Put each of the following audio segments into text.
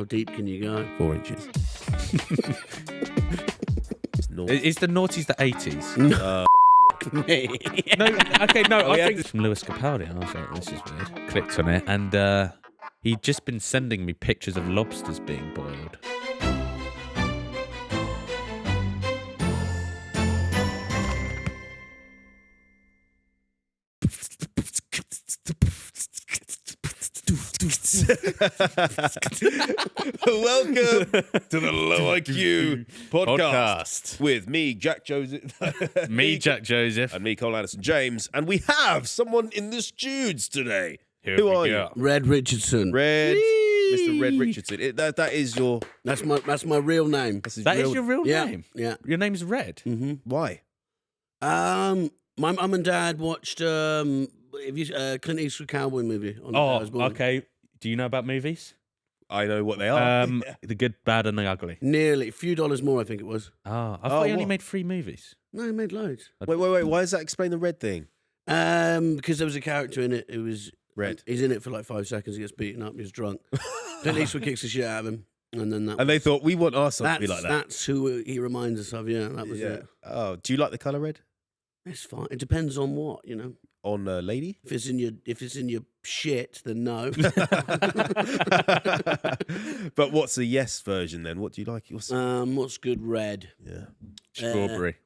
How deep can you go? 4 inches. It's naughty. Is the noughties the 80s? Me. No, okay, no, I think from Lewis Capaldi, and I was like, this is weird. Clicked on it, and he'd just been sending me pictures of lobsters being boiled. Welcome to the Low IQ podcast with me, Jack Joseph. Me, Jack Joseph. And me, Cole Anderson James. And we have someone in the studios today. Here Who we are go. you? Red Richardson. Mr. Red Richardson. That is your... That's my real name. That is your real Yeah, name? yeah. Your name's Red? Mm-hmm. Why? My mum and dad watched Clint Eastwood cowboy movie. On Oh, I was born. okay. Do you know about movies? I know what they are. The good, bad, and the ugly. Nearly a few dollars more, I think it was. Oh, I thought he only what? made 3 movies. No, he made loads. Wait. Why does that explain the red thing? Because there was a character in it who was Red. He's in it for like 5 seconds. He gets beaten up. He's drunk. Clint Eastwood kicks the shit out of him, and then And they thought, we want our son to be like that. That's who he reminds us of. Yeah, that was Yeah. it. Oh, do you like the colour red? It's fine. It depends on what, you know. On lady? If it's in your shit, then no. But what's the yes version then? What do you like? What's good? Red. Strawberry.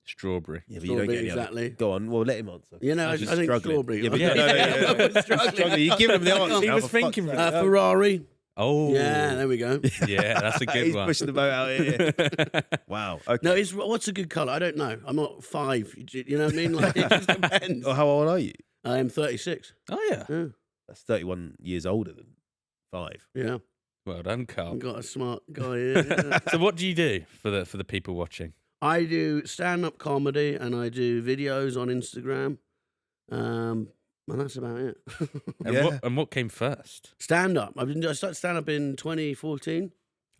Strawberry. Yeah, but Strawberry, you don't get any exactly. other. Go on. Well, let him answer. You know, I He's think struggling. strawberry. Yeah, but Yeah. struggling. You give him the answer. He now, was for fuck's thinking sake. Ferrari. Oh. Yeah, there we go. Yeah, that's a good He's one. pushing the boat out here. Wow. Okay. No, what's a good colour? I don't know. I'm not 5. You know what I mean? Like, it just depends. Oh, how old are you? I am 36. Oh, yeah. Yeah. That's 31 years older than 5. Yeah. Well done, Carl. I've got a smart guy here. So what do you do for the people watching? I do stand-up comedy and I do videos on Instagram. And that's about it. And what came first? Stand-up. I started stand-up in 2014.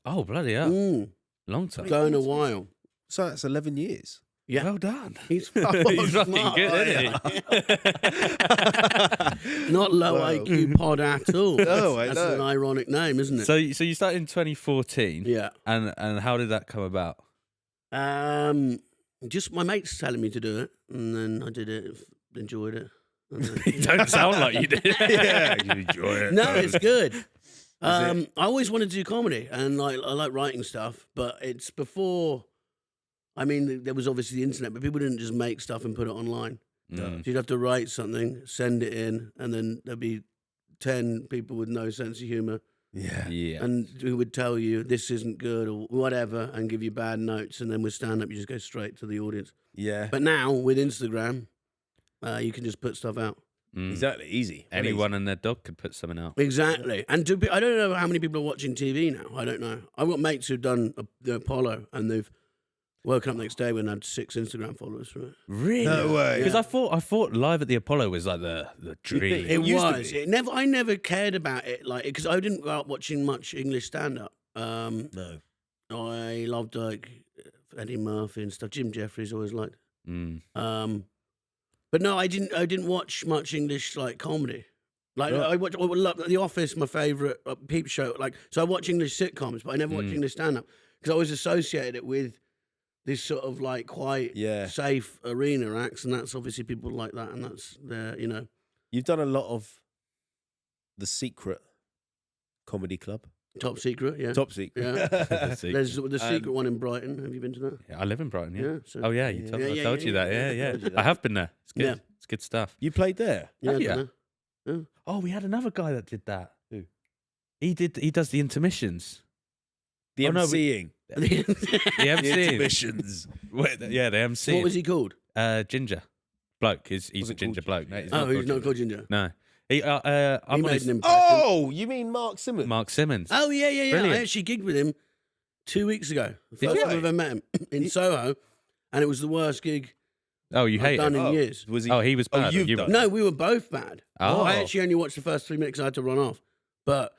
Oh, bloody hell. Long time. Going a while. So that's 11 years. Yeah. Well done. He's He's fucking smart, good, right? isn't he? Not low IQ pod at all. No, I That's know. an ironic name, isn't it? So you started in 2014. Yeah. And how did that come about? Just my mates telling me to do it, and then I did it, enjoyed it. And then- You don't sound like you did. Yeah, you enjoy it. No, it's good. I always wanted to do comedy, and I like writing stuff, but it's before. I mean, there was obviously the internet, but people didn't just make stuff and put it online. Mm. So you'd have to write something, send it in, and then there'd be 10 people with no sense of humour, Yeah. Yeah. and who would tell you this isn't good or whatever, and give you bad notes, and then with stand up, you just go straight to the audience. Yeah. But now with Instagram, you can just put stuff out. Mm. Exactly. Easy. Anyone and their dog could put something out. Exactly. And I don't know how many people are watching TV now. I don't know. I've got mates who've done the Apollo, and they've woken up next day when they had 6 Instagram followers from it. Really? No way. Because I thought Live at the Apollo was like the dream. It used to was. be. I never cared about it, like, because I didn't grow up watching much English stand up. No. I loved like Eddie Murphy and stuff. Jim Jeffries always liked. Mm. But no, I didn't watch much English like comedy. Like Right. I love The Office, my favorite peep show. Like, so I watch English sitcoms, but I never watched English stand up because I always associated it with this sort of like quite safe arena acts, and that's obviously people like that, and that's their, you know. You've done a lot of The Secret Comedy Club. Top Secret, yeah. Top Secret. Yeah. See? There's the secret one in Brighton. Have you been to that? Yeah, I live in Brighton, yeah. Yeah, so- Oh, yeah, you told, I told you that. Yeah. Told you that. I have been there. It's good. Yeah. It's good stuff. You played there? Yeah, Have I you? don't know. Oh, we had another guy that did that. Who? He does the intermissions. The Oh, no, MCing. The The MC. intermissions. Yeah, the MC. What was he called? Ginger. Bloke. He's Was a it ginger called bloke. No, Ginger? he's Oh, he's not Ginger. called Ginger. No. He, I'm He on made his- an impression. Oh, you mean Mark Simmons? Mark Simmons. Oh, yeah. Brilliant. I actually gigged with him 2 weeks ago. The Did first you? time I've ever met him in Soho, and it was the worst gig Oh, you I've hate done him? in years. Was he? Oh, he was Oh, bad. you've You- done. No, we were both bad. Oh. I actually only watched the first 3 minutes because I had to run off. But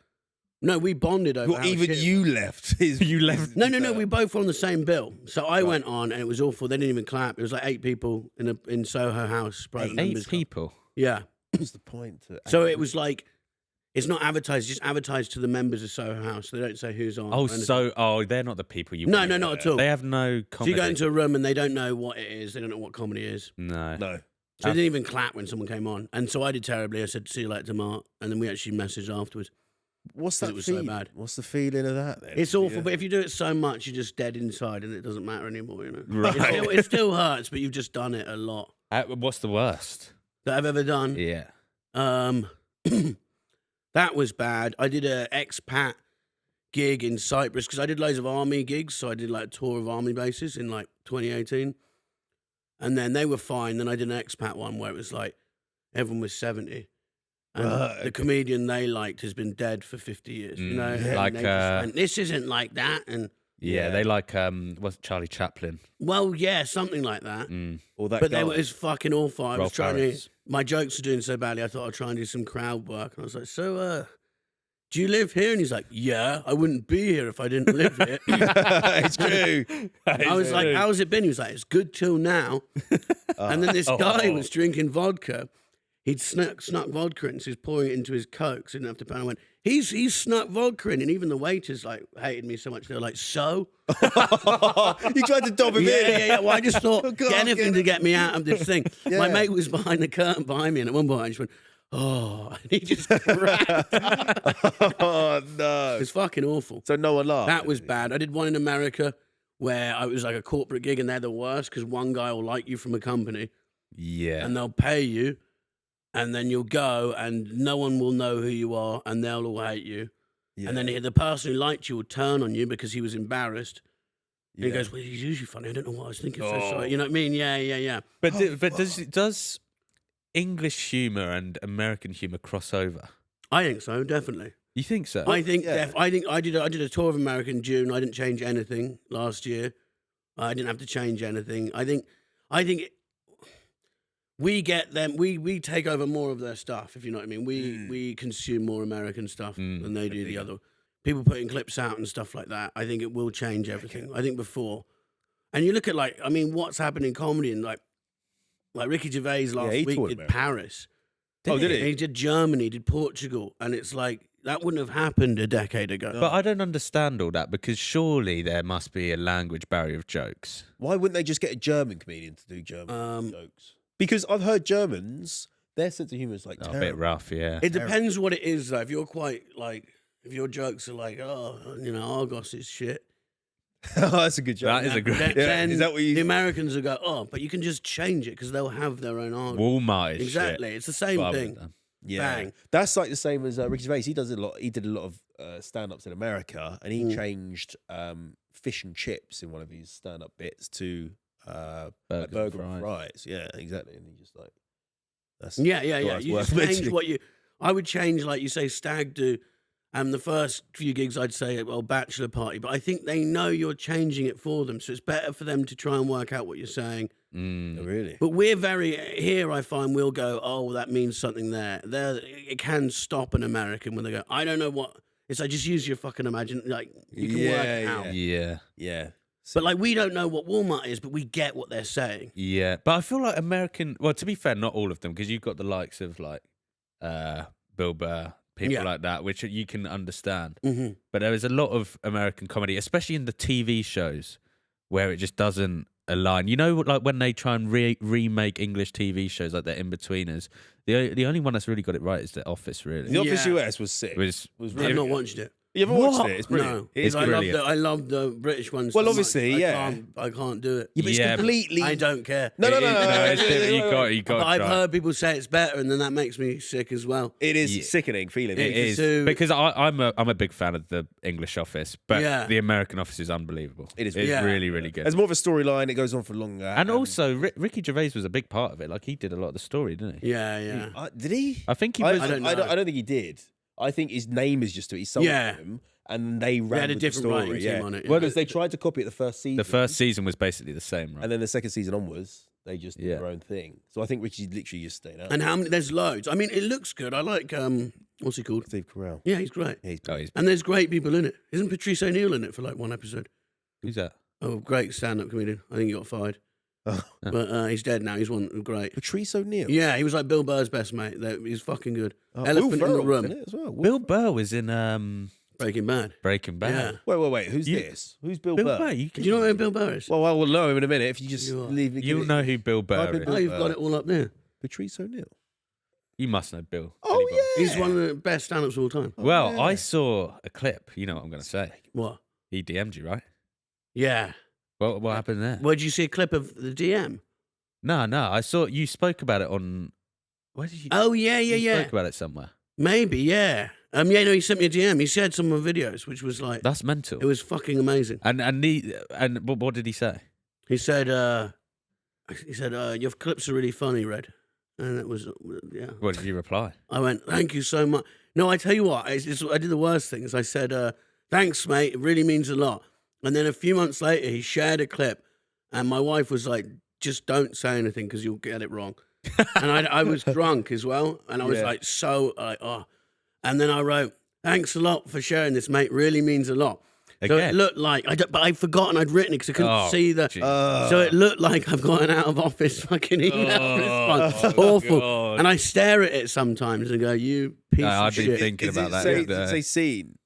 no, we bonded over. Well, how even shit- you left. You left. No. We both were on the same bill. So I went on, and it was awful. They didn't even clap. It was like 8 people in Soho House. private members 8 club. people. Yeah. What's the point? So it was like It's not advertised. It's just advertised to the members of Soho House. They don't say who's on. They're not the people you. No, want. not at all. They have no comedy. So you go into a room and they don't know what it is. They don't know what comedy is. No. So they didn't even clap when someone came on. And so I did terribly. I said, "See you later, to Mark," and then we actually messaged afterwards. What's that? It was so bad. What's the feeling of that? Then? It's awful, but if you do it so much, you're just dead inside, and it doesn't matter anymore. You know, Right. It still hurts, but you've just done it a lot. What's the worst That I've ever done. Yeah. That was bad. I did a expat gig in Cyprus because I did loads of army gigs. So I did like a tour of army bases in like 2018. And then they were fine. Then I did an expat one where it was like everyone was 70. And the comedian they liked has been dead for 50 years. You know, like they just went, this isn't like that. And they like what's Charlie Chaplin? well, yeah, something like that. Or that But guy. it was fucking awful. I was Rolf trying Harris. to. My jokes were doing so badly. I thought I'd try and do some crowd work. And I was like, "So, do you live here?" And he's like, "Yeah, I wouldn't be here if I didn't live here." It's true. I was like, "How's it been?" He was like, "It's good till now." And then this guy was drinking vodka. He'd snuck vodka in, so he was pouring it into his Coke, so he didn't have to pay. I went, he's snuck vodka in, and even the waiters like hated me so much. They were like, "So?" You tried to dob him in. Yeah. Well, I just thought, God, get anything to get me out of this thing. Yeah. My mate was behind the curtain behind me, and at one point I just went, "Oh," and he just cracked. Oh, no. It was fucking awful. So no one laughed? That was bad. I did one in America where I was like a corporate gig, and they're the worst because one guy will like you from a company, Yeah. and they'll pay you, and then you'll go, and no one will know who you are, and they'll all hate you. Yeah. And then the person who liked you will turn on you because he was embarrassed. And he goes, "Well, he's usually funny. I don't know what I was thinking. So sorry." You know what I mean? Yeah. But does English humor and American humor cross over? I think so, definitely. You think so? I think I did a tour of America in June. I didn't change anything last year. I didn't have to change anything. I think we get them. We take over more of their stuff. If you know what I mean. We consume more American stuff than they do the other. People putting clips out and stuff like that. I think it will change everything. I think before, and you look at what's happened in comedy and like Ricky Gervais last week did Paris. Did he? And he did Germany, did Portugal, and it's like that wouldn't have happened a decade ago. But I don't understand all that because surely there must be a language barrier of jokes. Why wouldn't they just get a German comedian to do German jokes? Because I've heard Germans, their sense of humour is like A bit rough, yeah. It depends what it is, though. If you're quite if your jokes are like, Argos is shit. That's a good joke. That is a great. Then Is that what you? the Americans will go, but you can just change it because they'll have their own Argos. Walmart is Exactly, shit. it's the same But I thing. wouldn't done. Yeah, Bang. that's like the same as Ricky Gervais. He did a lot of stand-ups in America, and he changed fish and chips in one of his stand-up bits to burger and fries. Yeah, exactly. And he just like that's Yeah. that's You worth just change mentioning. I would change, like you say, stag do. The first few gigs I'd say, well, bachelor party. But I think they know you're changing it for them, so it's better for them to try and work out what you're saying. Oh, really? But we're here. I find we'll go, oh, that means something there. It can stop an American when they go, I don't know what. It's like just use your fucking imagine. Like you can work it out. Yeah. But like we don't know what Walmart is, but we get what they're saying. Yeah. But I feel like American. Well, to be fair, not all of them, because you've got the likes of like Bill Burr. People like that, which you can understand. Mm-hmm. But there is a lot of American comedy, especially in the TV shows, where it just doesn't align. You know, like when they try and remake English TV shows, like they're in-betweeners. The only one that's really got it right is The Office, really. The Office US was sick. Was I've not watched it. You haven't watched it? It's brilliant. No, It's brilliant. I love the British ones. Well, so obviously, much. yeah. I can't do it. Yeah, but it's completely. I don't care. No. You got. But I've heard people say it's better, and then that makes me sick as well. It is sickening feeling. It is So- because I'm a big fan of the English Office, but Yeah. the American Office is unbelievable. It is. It's Yeah. really, really good. There's more of a storyline. It goes on for longer. And also, Ricky Gervais was a big part of it. Like he did a lot of the story, didn't he? Yeah. Did he? I think he was. I don't know. I don't think he did. I think his name is just to it. He sold Yeah. him, and they ran had a with different the story. writing team on it, Well, yeah. because they tried to copy it the first season. The first season was basically the same, right? and then the second season onwards, they just did Yeah. their own thing. So I think Richie literally just stayed out. And how many? There's loads. I mean, it looks good. I like what's he called? Steve Carell. Yeah, he's great. Yeah, he's And there's great people in it. Isn't Patrice O'Neill in it for like one episode? Who's that? Oh, great stand-up comedian. I think he got fired. But he's dead now. He's one great. Patrice O'Neill. Yeah, he was like Bill Burr's best mate. He's fucking good. Will Elephant in the Ferrell was Room. in it as well. Bill Burr was in Breaking Bad. Breaking Bad. Yeah. Wait. Who's this? Who's Bill Burr? Burr. Do you know who Bill Burr is? Well, I will know him in a minute if you just leave me. You'll know who Bill Burr is. Oh, you've got it all up there. Patrice O'Neill. You must know Bill. Oh, Anybody. yeah. He's one of the best stand-ups of all time. Well, yeah. I saw a clip. You know what I'm going to say. What? He DM'd you, right? Yeah. What happened there? Where did you see a clip of the DM? No. I saw you spoke about it on. Where did you? Oh, yeah. You spoke about it somewhere. Maybe, yeah. No, he sent me a DM. He shared some of my videos, which was like... That's mental. It was fucking amazing. And what did he say? He said, your clips are really funny, Red. And it was, yeah. What did you reply? I went, thank you so much. No, I tell you what, I did the worst things. I said, thanks, mate. It really means a lot. And then a few months later, he shared a clip, and my wife was like, just don't say anything because you'll get it wrong. And I was drunk as well, and I was like, oh. And then I wrote, thanks a lot for sharing this, mate. Really means a lot. So it looked like, but I'd forgotten I'd written it because I couldn't see the. So it looked like I've got an out of office fucking email response. Awful. God. And I stare at it sometimes and go, you piece of shit. I've been thinking about that. Did it say scene?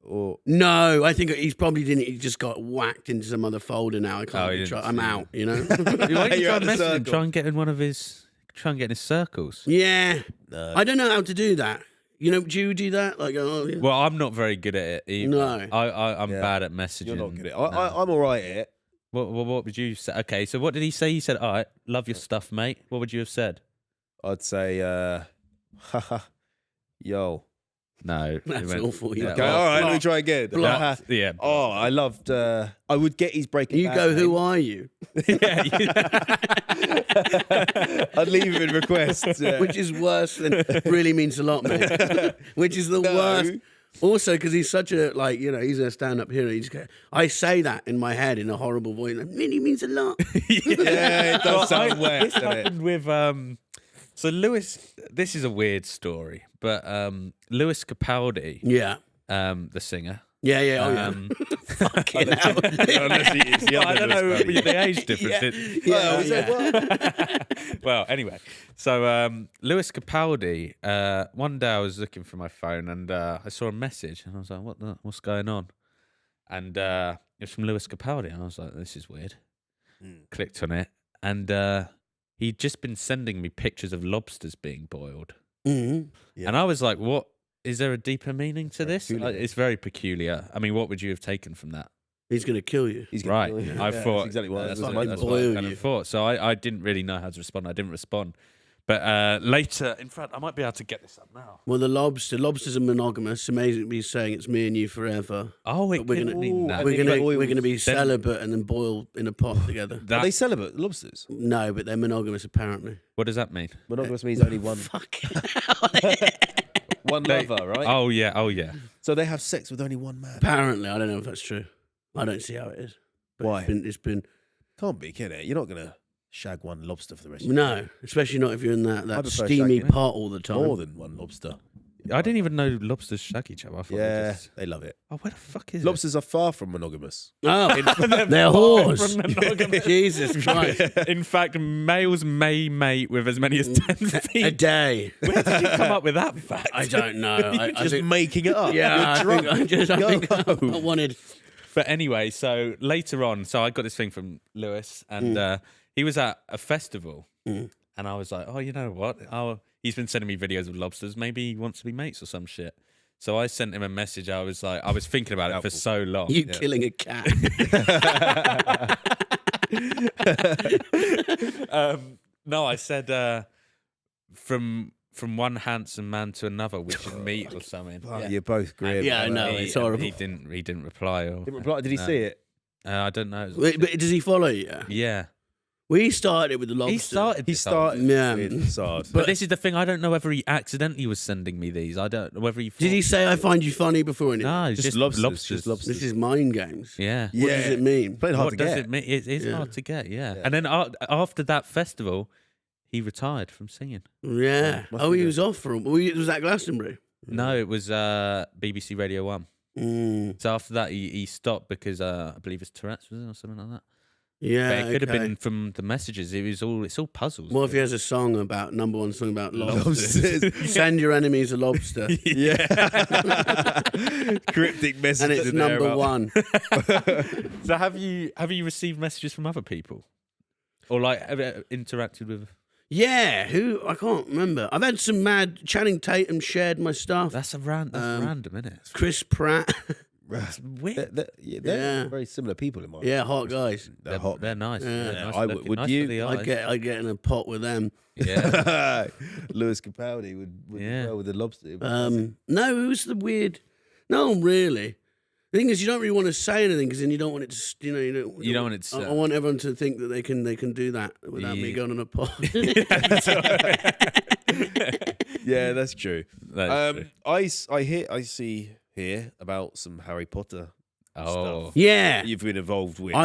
Or no, I think he's probably didn't. He just got whacked into some other folder now. I can't. I'm out. You know. Why don't you try and message him? Try and get in one of his. Try and get in his circles. Yeah. No. I don't know how to do that. You know, do you do that? Like, yeah. Well, I'm not very good at it either. No. I'm bad at messaging. You're not good at it. I'm all right at it. What would you say? Okay, so what did he say? He said, all right, love your stuff, mate. What would you have said? I'd say, haha, yo. No. That's awful. Yeah. Okay, all right, let me try again. Yeah. Oh, I loved, I would get his Breaking You Bad go, name. who are you? I'd leave him in requests. Yeah. Which is worse than really means a lot, mate. Which is the worst. Also, because he's such a, like, you know, he's a stand-up hero. I say that in my head in a horrible voice. Like, really means a lot. Yeah, it does sound wet. This happened with, so Lewis, this is a weird story, but Lewis Capaldi, Yeah. The singer. Yeah, yeah, fucking hell. I don't know the age difference. Well, anyway, so Lewis Capaldi. One day I was looking for my phone and I saw a message and I was like, "What's going on?" And it was from Lewis Capaldi. And I was like, "This is weird." Clicked on it and he'd just been sending me pictures of lobsters being boiled, Mm-hmm. Yeah. and I was like, "What? Is there a deeper meaning to this?" Peculiar. It's very peculiar. I mean, what would you have taken from that? He's going to kill you. He's Right. gonna kill you. I Yeah, thought that's exactly what that's was what my I boil kind you. of thought. So I didn't really know how to respond. I didn't respond. But later, in fact, I might be able to get this up now. Well, lobsters are monogamous. Amazingly saying it's me and you forever. Oh, But we're couldn't mean that. We're gonna be celibate and then boil in a pot together. Are they celibate lobsters? No, but they're monogamous apparently. What does that mean? Monogamous means only one one lover, right? Oh yeah. So they have sex with only one man. Apparently, I don't know if that's true. I don't see how it is. But Why? It's been Can't be, can it? You're not gonna shag one lobster for the rest of no, especially not if you're in that prefer steamy shagging. pot all the time. more than one lobster. I didn't even know lobsters shag each other. I thought Yeah, they just... they love it. Oh, where the fuck is Lobsters are far from monogamous. Oh, they're whores. Jesus Christ. In fact, males may mate with as many as 10 A feet. day. Where did you come up with that fact? I don't know. I Just think, making it up. yeah, You're I drunk. think I wanted. But anyway, so later on, so I got this thing from Lewis, and he was at a festival, and I was like, oh, you know what? He's been sending me videos of lobsters. Maybe he wants to be mates or some shit. So I sent him a message. I was thinking about it for so long. You killing a cat. No, I said from one handsome man to another, we should meet or something. Oh, you're both grim. Yeah, I know. It's horrible. He didn't reply. Or, Didn't reply. Did he see it? I don't know. Wait, but does he follow you? Yeah. We started with the lobster. He started. He this started. Yeah. with facade. But this is the thing. I don't know whether he accidentally was sending me these. I don't know whether he. Did he say I find you funny before anything? No, it's Just just lobsters, lobsters. just lobsters. This is mind games. Yeah. What does it mean? Playing hard What to does get. it mean? It is Yeah. hard to get. Yeah. And then after that festival, he retired from singing. Yeah. must Oh, be he good. was off for. Was that Glastonbury? No, it was BBC Radio 1. Mm. So after that, he stopped because I believe it's Tourette's, was it, or something like that. Yeah, But it could have been from the messages. It's all puzzles. What if he has a song about #1 song about lobsters? Lobsters. Send your enemies a lobster. Yeah. Cryptic messages. And it's in there about- #1. So have you received messages from other people, or like have you interacted with? Yeah, who? I can't remember. I've had some mad. Channing Tatum shared my stuff. That's random, isn't it? Chris Pratt. It's weird. They're very similar people in my Yeah, hot guys. They're hot. They're nice. Yeah. They're nice I looking, would nice you- for the I eyes. get in a pot with them. Yeah. Lewis Capaldi would Yeah. well with the lobster. No, who's the weird? No one really. The thing is, you don't really want to say anything because then you don't want it to, You don't want it to- I want everyone to think that they can do that without me Yeah. going on a pot. Yeah, that's true. That's true. I see here about some Harry Potter Oh. stuff Yeah, you've been involved with.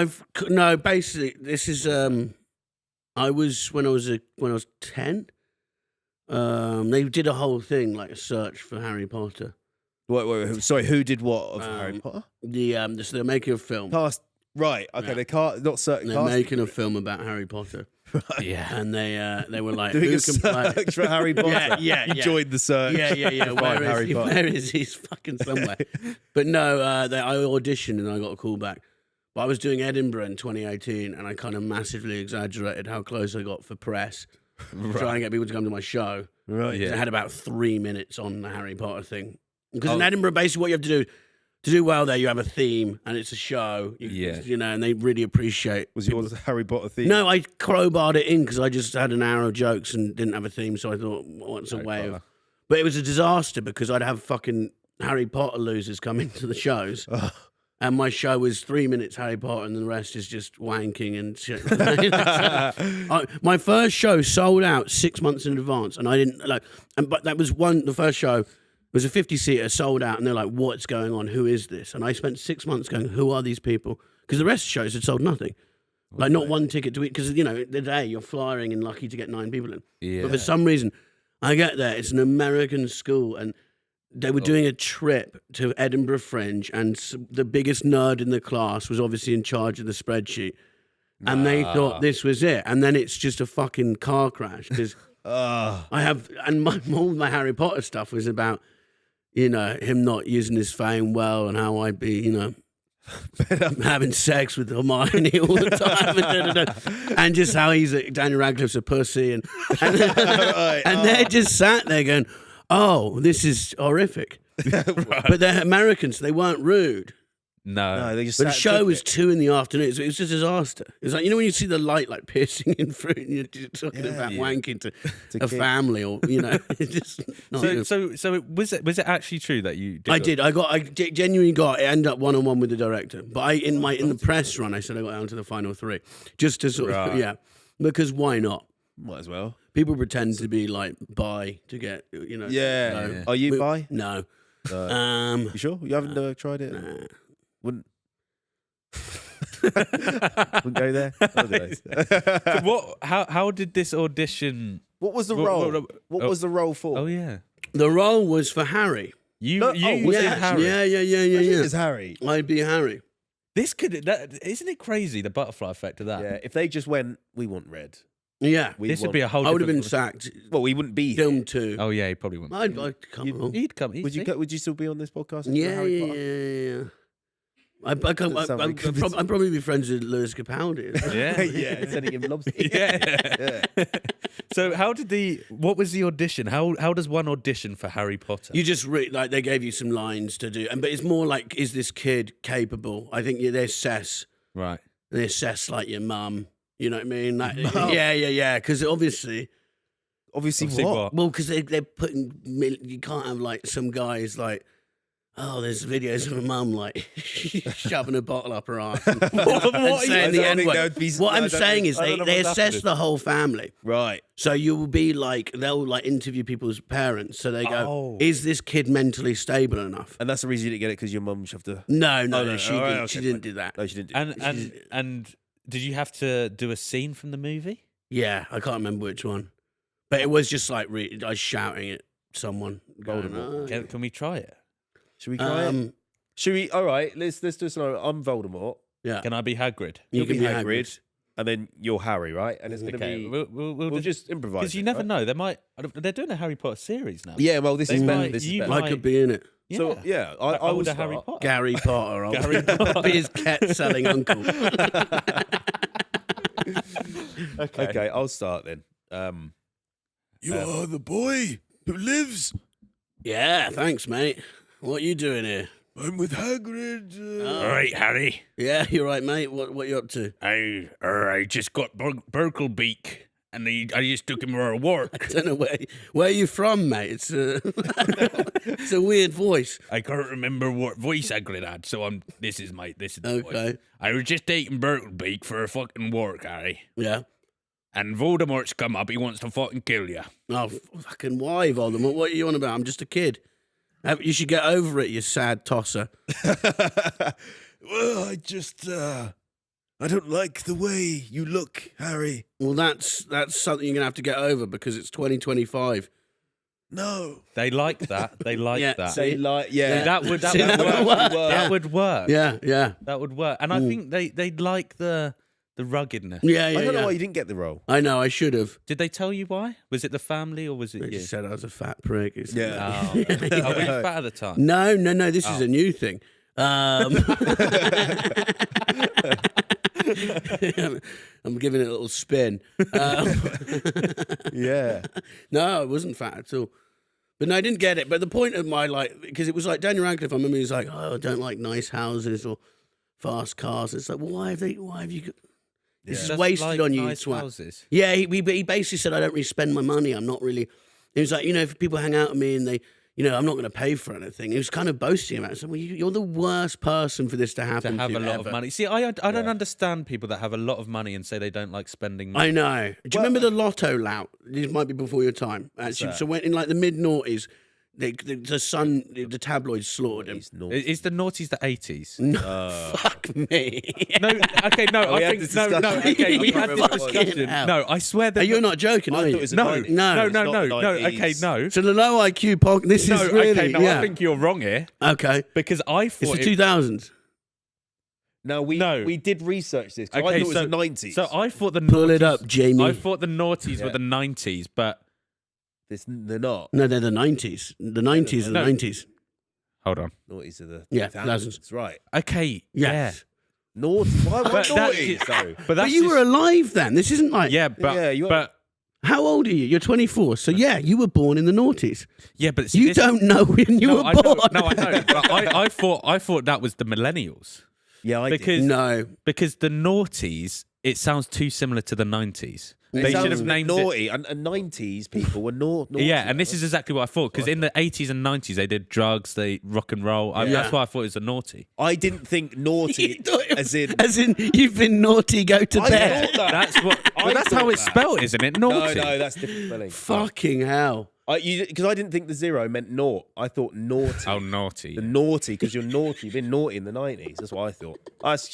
no. Basically, this is I was when I was 10. They did a whole thing like a search for Harry Potter. Wait, sorry, who did what of Harry Potter? So they're making a film. Cast, right, okay, Yeah. they can't, not certain They're cast. making a film about Harry Potter, Yeah. and they were like, Doing who a can play? search for Harry Potter. Yeah, You yeah. joined the search. Yeah. Find Harry Potter. Where is he? He's fucking somewhere. But no, I auditioned and I got a call back. But I was doing Edinburgh in 2018, and I kind of massively exaggerated how close I got for press, trying to get people to come to my show. Right. Yeah. I had about 3 minutes on the Harry Potter thing. Because in Edinburgh, basically, what you have to do well there, you have a theme and it's a show. And they really appreciate. Was yours a Harry Potter theme? No, I crowbarred it in because I just had an hour of jokes and didn't have a theme, so I thought, what's a Harry way Potter. of. But it was a disaster because I'd have fucking Harry Potter losers come into the shows. And my show was 3 minutes Harry Potter, and the rest is just wanking and shit. My first show sold out 6 months in advance, and I didn't like. But that was the first show was a 50-seater, sold out, and they're like, "What's going on? Who is this?" And I spent 6 months going, "Who are these people?" Because the rest of the shows had sold nothing, like not one ticket to it. Because the day you're flying and lucky to get 9 people in. Yeah. But for some reason, I get there. It's an American school, and they were doing a trip to Edinburgh Fringe, and the biggest nerd in the class was obviously in charge of the spreadsheet. And they thought this was it. And then it's just a fucking car crash. Because all my Harry Potter stuff was about, him not using his fame well and how I'd be, having sex with Hermione all the time. And just how Daniel Radcliffe's a pussy. And they're just sat there going, oh, this is horrific. But they're Americans, so they weren't rude. No. they just But the sat- show took was it. 2 in the afternoon, so it was just a disaster. It was like, when you see the light like piercing in through, and you're talking about wanking to a kids. family, or it's just not good. So was it actually true that you did? I genuinely got. It ended up 1-on-1 with the director, but in the press run, I said I got down to the final 3, just to sort of because why not? Might as well. People pretend to be like bi to get Yeah. so- Are you bi? No. You sure? You haven't tried it? Nah. Wouldn't. Wouldn't go there. So what? How did this audition? What was the What- role? what- What was the role for? Oh yeah, The role was for Harry. you No, you was did it Harry. Yeah. It's Harry. I'd be Harry. This isn't it crazy, the butterfly effect of that? Yeah. If they just went, we want red. Yeah. This would be a whole. I would have been different- sacked. Well, we wouldn't be here. Film 2. Oh yeah, he probably wouldn't. I'd come along. He'd come. Would you still be on this podcast? for Yeah. Harry Potter? I'd probably be friends with Lewis Capaldi. Yeah. Yeah, sending him lobster. Yeah. So what was the audition? How does one audition for Harry Potter? You just like they gave you some lines to do, but it's more like, is this kid capable? I think they assess. Right. They assess like your mum. You know what I mean? Like, yeah. Because obviously, what? well, because they're putting. You can't have like some guys like. Oh, there's videos of a mum like shoving a bottle up her ass and saying the N word. What I'm saying is they assess the whole family. Right. So you will be like, they'll like interview people's parents. So they go, is this kid mentally stable enough? And that's the reason you didn't get it, because your mum shoved a... No, she didn't do that. No, she didn't do it. And did you have to do a scene from the movie? Yeah, I can't remember which one. But it was just like, I was shouting at someone. Going, Voldemort. Can we try it? Should we try it? Should we? All right, let's do a scenario. I'm Voldemort. Yeah. Can I be Hagrid? You You'll can be be Hagrid. and then you're Harry, right? And it's going to be. We'll just improvise. Because you never know. They're doing a Harry Potter series now. Yeah, well, this is better. I could be in it. Yeah. So yeah, I will start. Harry Potter. Gary Potter. I'll be his cat-selling uncle. Okay, I'll start then. You are the boy who lives. Yeah, thanks, mate. What are you doing here? I'm with Hagrid. All right, Harry. Yeah, you're right, mate. What you up to? I just got Burklebeak, and I just took him for a walk. I don't know where you from, mate. It's it's a weird voice. I can't remember what voice Hagrid had, so this is the Okay. voice. I was just taking Burklebeak for a fucking walk, Harry. Yeah. And Voldemort's come up. He wants to fucking kill you. Oh, fucking why, Voldemort? What are you on about? I'm just a kid. You should get over it, you sad tosser. Well, I don't like the way you look, Harry. Well, that's something you're going to have to get over because it's 2025. No. They like that. They like that. They like, yeah. That would work. That would work. Yeah. That would work. And I think they like the ruggedness. Yeah. I don't know why you didn't get the role. I know, I should have. Did they tell you why? Was it the family or was it They you? just said I was a fat prick. Oh, were you fat at the time? No. This is a new thing. I'm giving it a little spin. Yeah. No, I wasn't fat at all. But no, I didn't get it. But the point of because it was like Daniel Radcliffe, I remember he was like, oh, I don't like nice houses or fast cars. It's like, well, why have you... This is wasted on you, nice twat. houses. Yeah, he basically said, I don't really spend my money. I'm not really... He was like, if people hang out with me and they... I'm not going to pay for anything. He was kind of boasting about it. So, well, you're the worst person for this to happen To have a lot ever. of money. See, I don't understand people that have a lot of money and say they don't like spending money. I know. Do you remember the lotto lout? This might be before your time. Actually, so when in like the mid-noughties, the tabloids slaughtered him. Is the noughties the 80s? No, fuck me. No, okay, no, I think no. Okay, we had this discussion. No, I swear that you're not joking, are you? No. No. Okay, no. So the low IQ podcast. This is really. Okay, no, yeah. I think you're wrong here. Okay, because I thought it's the 2000s. No, we did research this. Okay, I thought it was the 90s. So I thought the pull it up, Jamie. I thought the noughties were the 90s, but they're not. No, they're the 90s. The 90s are the 90s. Hold on. Noughties are the 2000s. Right. Okay. Yes. Yeah. Naughty. Why naughties though? But you were alive then. This isn't like but how old are you? You're 24. So yeah, you were born in the noughties. Yeah, but you don't know when you were born. No, I know. But I thought that was the millennials. Yeah, because because the noughties, it sounds too similar to the 90s. They should have named naughty, and 90s people were naughty. Yeah, and this is exactly what I thought, because in the 80s and 90s they did drugs, they rock and roll. That's why I thought it was a naughty. I didn't think naughty as in you've been naughty, go to bed. That's what. Well, that's how it's spelled, isn't it? Naughty. No, that's different spelling. Fucking hell. Because I didn't think the 0 meant naught. I thought naughty. Oh, naughty. The naughty, because you're naughty. You've been naughty in the 90s. That's what I thought. It's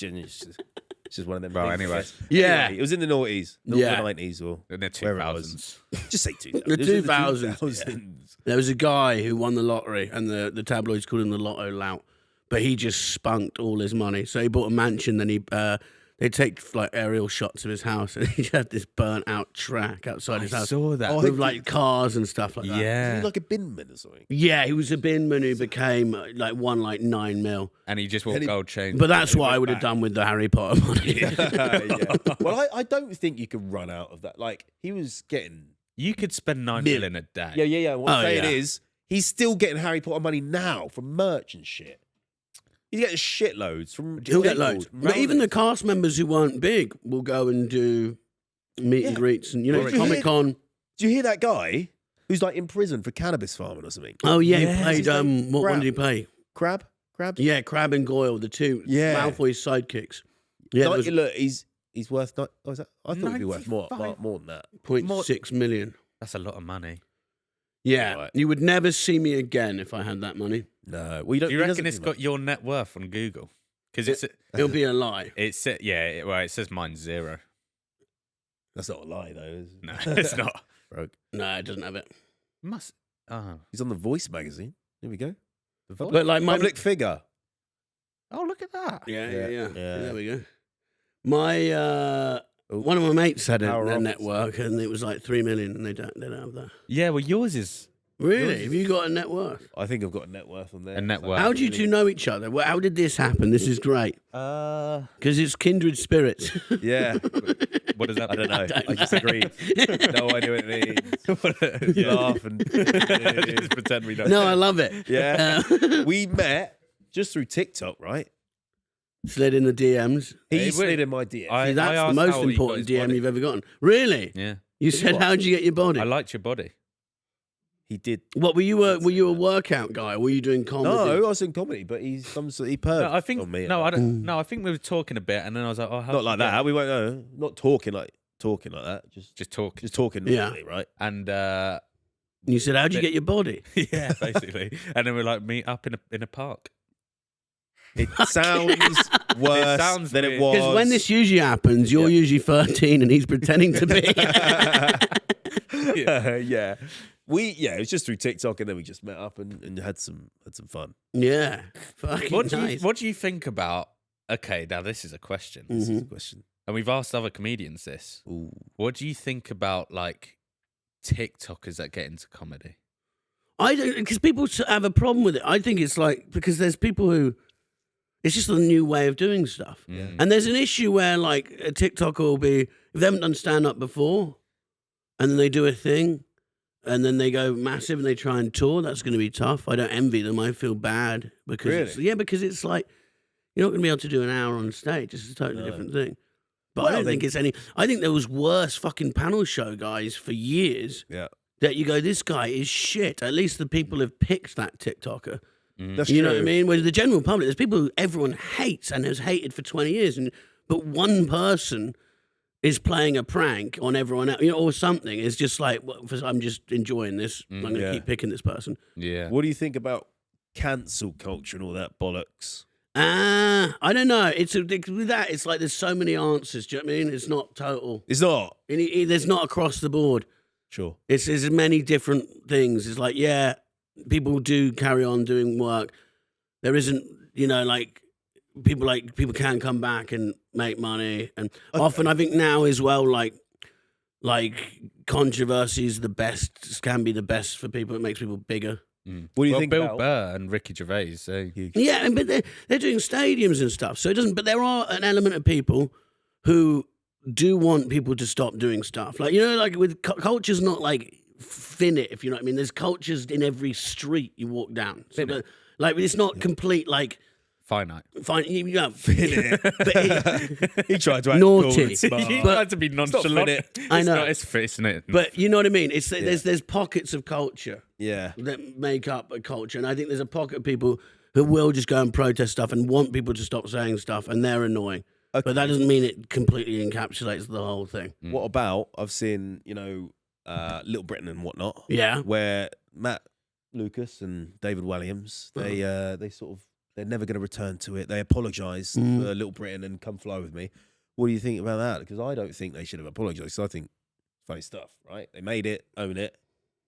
just one of them. Well, things. anyway. Yeah. It was in the noughties, not the 90s or in the 2000s. Just say 2000s. The 2000s. 2000s. There was a guy who won the lottery, and the tabloids called him the lotto lout, but he just spunked all his money. So he bought a mansion, then they'd take like aerial shots of his house, and he had this burnt out track outside his house. I saw that. With like cars and stuff like that. Yeah. Was he like a binman or something? Yeah, he was a binman who became won 9 mil. And he just wore gold chains. But that's what I would have done with the Harry Potter money. Yeah. Well, I don't think you could run out of that. Like, he was getting... You could spend 9 mil in a day. Yeah. What I'm saying is, he's still getting Harry Potter money now from merch and shit. He's getting shitloads from... He'll get loads. But even the cast members who weren't big will go and do meet and greets and, Comic-Con. Do you hear that guy who's like in prison for cannabis farming or something? Oh, yeah, he played... what one did he play? Crab? Yeah, Crab and Goyle, the two Malfoy's sidekicks. Yeah, look, he's worth... I thought he'd be worth more than that. 0.6 million. That's a lot of money. Yeah, right. You would never see me again if I had that money. No, we don't. Do you reckon it's got your net worth on Google? Because it'll be a lie. It says mine's 0. That's not a lie, though. Is it? No, it's not. Broke. No, it doesn't have it. Must. Oh, he's on the Voice magazine. There we go. But like my public figure. Oh, look at that. Yeah. There we go. My One of my mates had Power a office. network, and it was like 3 million, and they don't have that. Yeah, well, yours is Really? Have you got a net worth? I think I've got a net worth on there. a net worth. How do you two know each other? Well, how did this happen? This is great. Because it's kindred spirits. Yeah. What does that I mean? don't know. I just agreed. No idea what it means. Laugh and Just pretend we don't. No, I love it. yeah. We met just through TikTok, right? Slid in the DMs. He slid in my DM. I- See, that's the asked most how he got important his DM body. you've ever gotten. Really? Yeah, You said, how'd you get your body? I liked your body. He did. What, were you a workout guy, or were you doing comedy? No, I was in comedy, but he perved No, I think on me. no, I don't. No, I think we were talking a bit, and then I was like, "Oh, how Not like that. We won't know. Not talking like that. Just talk." Just talking Yeah. normally, right? And You said, how'd you get your body? yeah, basically. And then we're like, meet up in a park. It sounds worse sounds than weird. it was. Because when this usually happens, you're usually 13 and he's pretending to be. yeah. It was just through TikTok, and then we just met up and had some fun. Yeah. Fucking nice. What do you think about? Okay, now this is a question, This is the question. and we've asked other comedians this. Ooh. What do you think about like TikTokers that get into comedy? I don't, because people have a problem with it. I think it's like, because there's people who, it's just a new way of doing stuff. Mm. And there's an issue where like a TikToker will be, if they haven't done stand up before, and then they do a thing, and then they go massive and they try and tour, that's going to be tough. I don't envy them. I feel bad because because it's like, you're not going to be able to do an hour on stage. It's a totally different thing. But I don't think it's any, I think there was worse fucking panel show guys for years. Yeah. That you go, this guy is shit. At least the people have picked that TikToker. That's You true. know what I mean? Where the general public, there's people who everyone hates and has hated for 20 years, but one person is playing a prank on everyone else, or something. It's just like, I'm just enjoying this. I'm going to keep picking this person. Yeah. What do you think about cancel culture and all that bollocks? I don't know. With that, it's like there's so many answers. Do you know what I mean? It's not total. It's not. There's not across the board. Sure. It's there's many different things. It's like, yeah, people do carry on doing work. There isn't, like people can come back and make money, and often I think now as well, like controversy is can be the best for people. It makes people bigger. What do you think Bill about? Burr and Ricky Gervais? Yeah, but they're doing stadiums and stuff, so it doesn't. But there are an element of people who do want people to stop doing stuff. Like, like with culture's not like finite, if you know what I mean. There's cultures in every street you walk down. So like it's not complete like Finite. fine. Finite. But He tried to act Naughty. cool and smart. You But- tried to be nonchalant. I know. It's not. but you know what I mean. It's there's pockets of culture Yeah. that make up a culture, and I think there's a pocket of people who will just go and protest stuff and want people to stop saying stuff, and they're annoying. Okay. But that doesn't mean it completely encapsulates the whole thing. What about, I've seen, Little Britain and whatnot, Yeah. where Matt Lucas and David Walliams, they're never going to return to it. They apologise for Little Britain and Come Fly With Me. What do you think about that? Because I don't think they should have apologised. I think funny stuff, right? They made it, own it.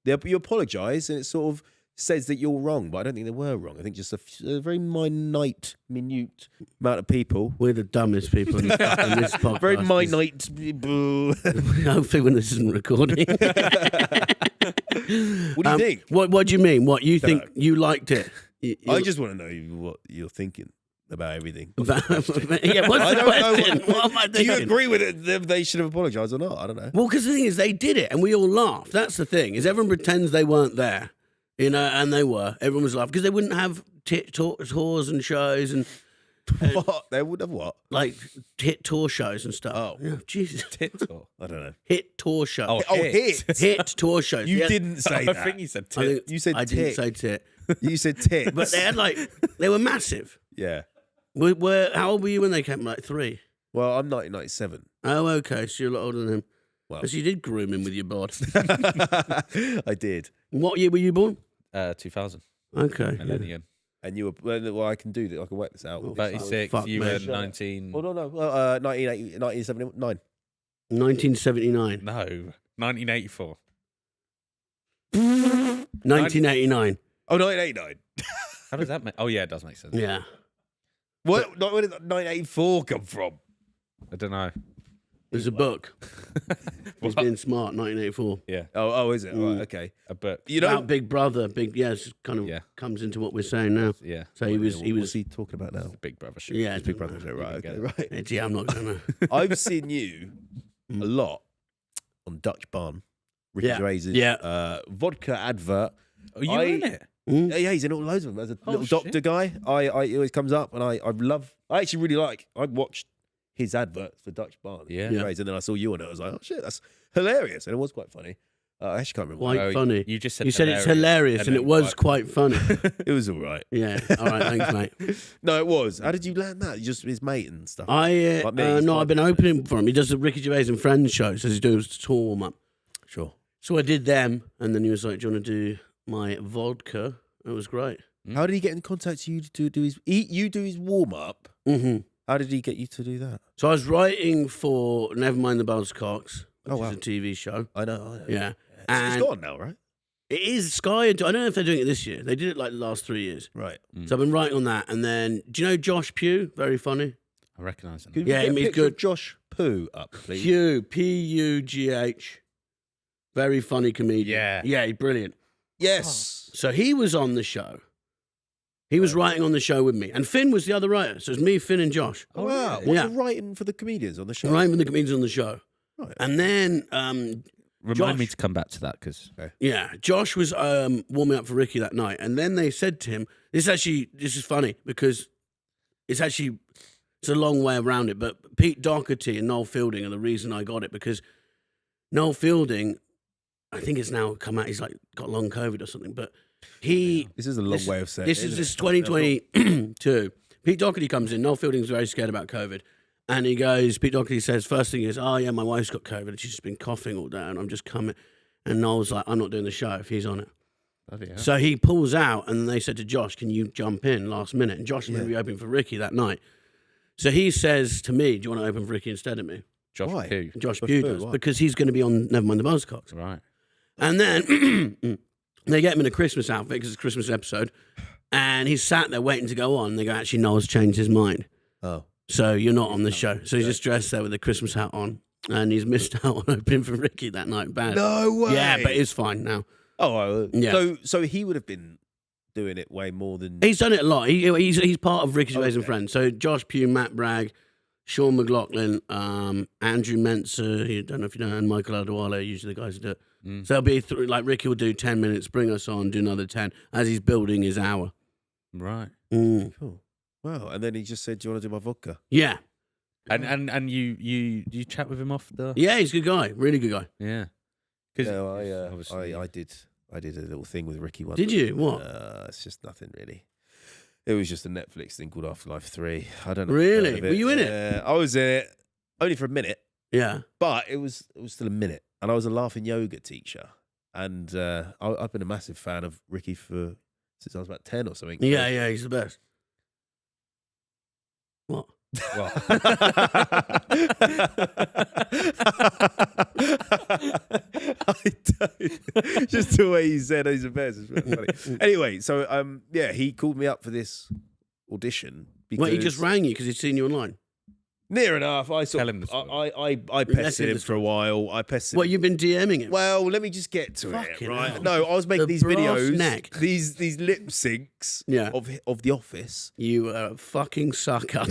You apologise, and it sort of says that you're wrong, but I don't think they were wrong. I think just a very minute amount of people. We're the dumbest people in this podcast. Very minute people. Hopefully when this isn't recording. What do you think? What do you mean? What you think? know. You liked it? I just want to know what you're thinking about everything. Yeah, what's I the don't know question? What am I Do you thinking? agree with it? They should have apologised or not? I don't know. Well, because the thing is, they did it, and we all laughed. That's the thing. Is everyone pretends they weren't there, and they were. Everyone was laughing because they wouldn't have tours and shows and What? They would have what? like hit tour shows and stuff. Oh. Yeah, Jesus, TikTok. I don't know. hit tour shows. Oh, hit. Hit tour shows. You Yeah. didn't say I that. think you said I tit. think- You said I didn't tit. say tit, You said tits. but they were massive. Yeah. How old were you when they came? Like 3. Well, I'm 1997. Oh, okay. So you're a lot older than him. Well. So you did groom him with your bod. I did. What year were you born? 2000. Okay. Millennium. And you were, well, I can do that. I can work this out. 36. Fuck You me. were 19. Hold on, no. 1979. 1979. No. 1984. 1989. Oh, 1989. How does that make? Oh yeah, it does make sense. Yeah. Where did 1984 come from? I don't know. There's a book. He's Being Smart, 1984. Yeah. Oh, is it? Right, okay. A book. You know, About Big Brother. It's kind of comes into what we're saying now. Yeah. So what's he talking about now? Big Brother show. Yeah, It's Big Brother show, right? Okay, right. Yeah, I'm not gonna. I've seen you a lot on Dutch Barn, Ricky Gervais's vodka advert. Are you in it? Yeah, he's in all loads of them. As a little doctor guy, he always comes up, and I actually really like. I watched his adverts for Dutch Barn, and then I saw you on it. I was like, oh shit, that's hilarious, and it was quite funny. I actually can't remember. Quite funny. You just said you said it's hilarious, and it was quite funny. It was all right. Yeah. All right. Thanks, mate. No, it was. How did you learn that? Just his mate and stuff. I've been opening for him. He does the Ricky Gervais and Friends show, so he's doing his tour warm up. Sure. So I did them, and then he was like, "Do you want to do my vodka?" It was great. How did he get in contact with you to do his? You do his warm up. Mm-hmm. How did he get you to do that? So I was writing for Nevermind the Buzzcocks, which is a TV show. I know. Yeah. It's gone now, right? It is Sky. I don't know if they're doing it this year. They did it like the last 3 years. Right. So I've been writing on that. And then, do you know Josh Pugh? Very funny. I recognise him. Could you get a picture of Josh Pugh up, please? Pugh, P-U-G-H. Very funny comedian. Yeah, he's brilliant. Yes. So he was on the show. He was writing on the show with me. And Finn was the other writer. So it's me, Finn, and Josh. Oh, wow. Really? What's the writing for the comedians on the show? Writing for the comedians on the show. Right. And then... Remind me to come back to that because Josh was warming up for Ricky that night, and then they said to him, "This is funny because it's a long way around it." But Pete Doherty and Noel Fielding are the reason I got it because Noel Fielding, I think it's now come out. He's like got long COVID or something, but this is a long way of saying this is 2022. Pete Doherty comes in. Noel Fielding's very scared about COVID. And he goes, Pete Doherty says, first thing is, oh, yeah, my wife's got COVID and she's just been coughing all day and I'm just coming. And Noel's like, I'm not doing the show if he's on it. So he pulls out and they said to Josh, can you jump in last minute? And Josh is going to be opening for Ricky that night. So he says to me, do you want to open for Ricky instead of me? Josh Pugh. Josh Pugh does, because he's going to be on Nevermind the Buzzcocks. Right. And then they get him in a Christmas outfit because it's a Christmas episode. And he's sat there waiting to go on. And they go, actually, Noel's changed his mind. Oh. So you're not on the show. So he's just dressed there with a Christmas hat on. And he's missed out on opening for Ricky that night. Bad. No way. Yeah, but it's fine now. Oh, yeah. So he would have been doing it way more than... He's done it a lot. He's part of Ricky Gervais and Friends. So Josh Pugh, Matt Bragg, Sean McLaughlin, Andrew Menser, I don't know if you know, and Michael Adewale are usually the guys who do it. So it'll be like Ricky will do 10 minutes, bring us on, do another 10 as he's building his hour. Right. Cool. Wow. And then he just said, do you want to do my vodka? Yeah. And you chat with him off the... Yeah, he's a good guy. Really good guy. Yeah. No, I did a little thing with Ricky once. Did you? What? It's just nothing really. It was just a Netflix thing called Afterlife 3. I don't know. Really? Were you in it? I was in it only for a minute. Yeah. But it was still a minute. And I was a laughing yoga teacher. And I've been a massive fan of Ricky since I was about 10 or something. Yeah, he's the best. What? Well. I don't. Just the way you said he's the best. It's really funny. Anyway, so he called me up for this audition. Wait, he just rang you because he'd seen you online? Near enough. I Tell him the story. I pestered him for a while. What, you've been DMing him? Well, let me just get to it, right? Hell. No, I was making these videos, neck. these lip syncs of The Office. You are a fucking sucker.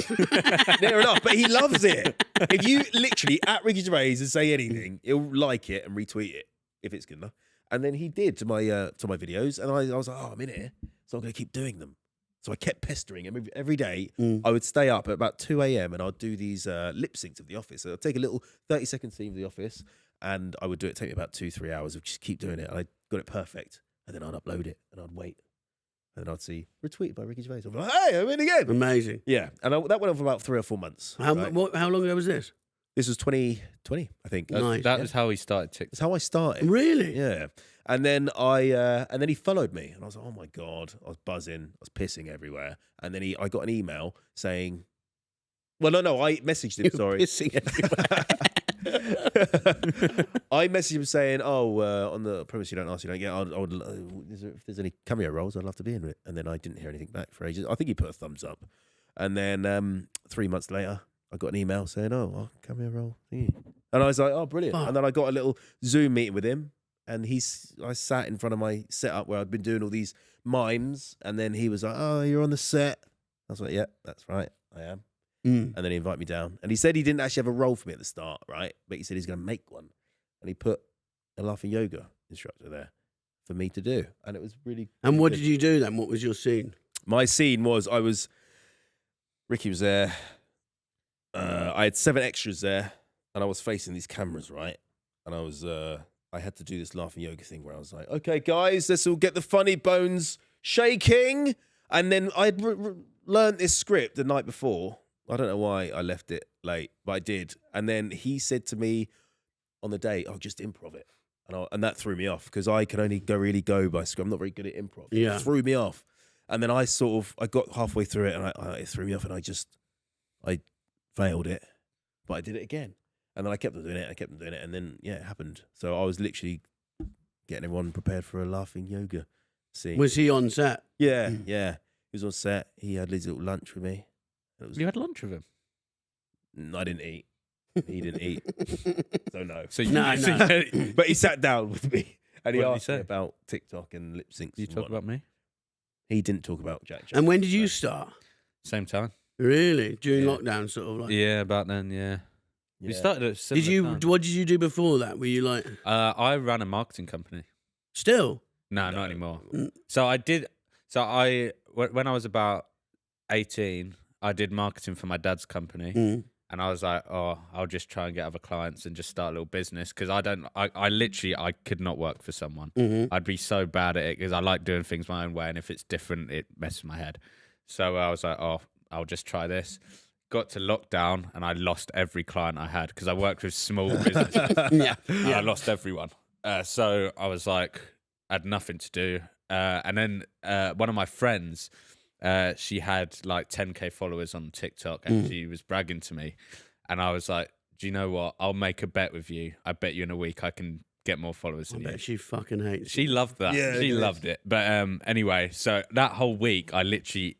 Near enough, but he loves it. If you literally at Ricky Gervais and say anything, he'll like it and retweet it if it's good enough. And then he did to my videos, and I was like, oh, I'm in here, so I'm going to keep doing them. So I kept pestering him every day. I would stay up at about 2 a.m. and I'd do these lip syncs of The Office. So I'd take a little 30-second scene of The Office and I would do it. Take me about 2-3 hours of just keep doing it. And I got it perfect. And then I'd upload it and I'd wait. And then I'd see retweeted by Ricky Gervais. I'm like, hey, I'm in again. Amazing. Yeah. And that went on for about 3 or 4 months. How long ago was this? This was 2020, I think. Nice. That was how he started TikTok. That's how I started. Really? Yeah. And then and then he followed me, and I was like, "Oh my god!" I was buzzing, I was pissing everywhere. And then I got an email saying, "Well, no, I messaged him. Sorry, pissing everywhere." I messaged him saying, "Oh, on the premise you don't ask, you don't get. If there's any cameo roles, I'd love to be in it." And then I didn't hear anything back for ages. I think he put a thumbs up. And then 3 months later, I got an email saying, "Oh, I'll come here, roll." And I was like, "Oh, brilliant!" And then I got a little Zoom meeting with him, and I sat in front of my setup where I'd been doing all these mimes, and then he was like, "Oh, you're on the set." I was like, "Yeah, that's right, I am." And then he invited me down, and he said he didn't actually have a role for me at the start, right? But he said he's going to make one, and he put a laughing yoga instructor there for me to do, and it was really. And what did you do then? What was your scene? My scene was Ricky was there. I had 7 extras there, and I was facing these cameras, right? And I had to do this laughing yoga thing where I was like, "Okay, guys, let's all get the funny bones shaking." And then I'd learned this script the night before. I don't know why I left it late, but I did. And then he said to me on the day, "Oh, just improv it." And that threw me off because I can only really go by script. I'm not very good at improv. Yeah. It threw me off. And then I got halfway through it and it threw me off, and I failed it, but I did it again. And then I kept on doing it. And then, yeah, it happened. So I was literally getting everyone prepared for a laughing yoga scene. Was he on set? Yeah. He was on set. He had his little lunch with me. You had lunch with him? I didn't eat. He didn't eat. So no. So No. But he sat down with me and he What did he asked me say? about TikTok and lip syncs. Did you talk about me? He didn't talk about Jack. And when did you start? Same time. Really? During Yeah. lockdown, sort of like. Yeah, about then. Yeah. We Yeah. started at similar time. What did you do before that? Were you like I ran a marketing company. still? No, not anymore. Mm. So I did. So when I was about 18, I did marketing for my dad's company, and I was like, "Oh, I'll just try and get other clients and just start a little business." Because I literally could not work for someone. I'd be so bad at it because I like doing things my own way, and if it's different, it messes with my head. So I was like, "Oh, I'll just try this." Got to lockdown, and I lost every client I had because I worked with small businesses. And I lost everyone. So I was like, I had nothing to do. And then one of my friends, she had like 10K followers on TikTok, and she was bragging to me. And I was like, "Do you know what? I'll make a bet with you. I bet you in a week I can get more followers than I you." bet she fucking hates She loved that. Yeah, She it is. loved it. But anyway, so that whole week, I literally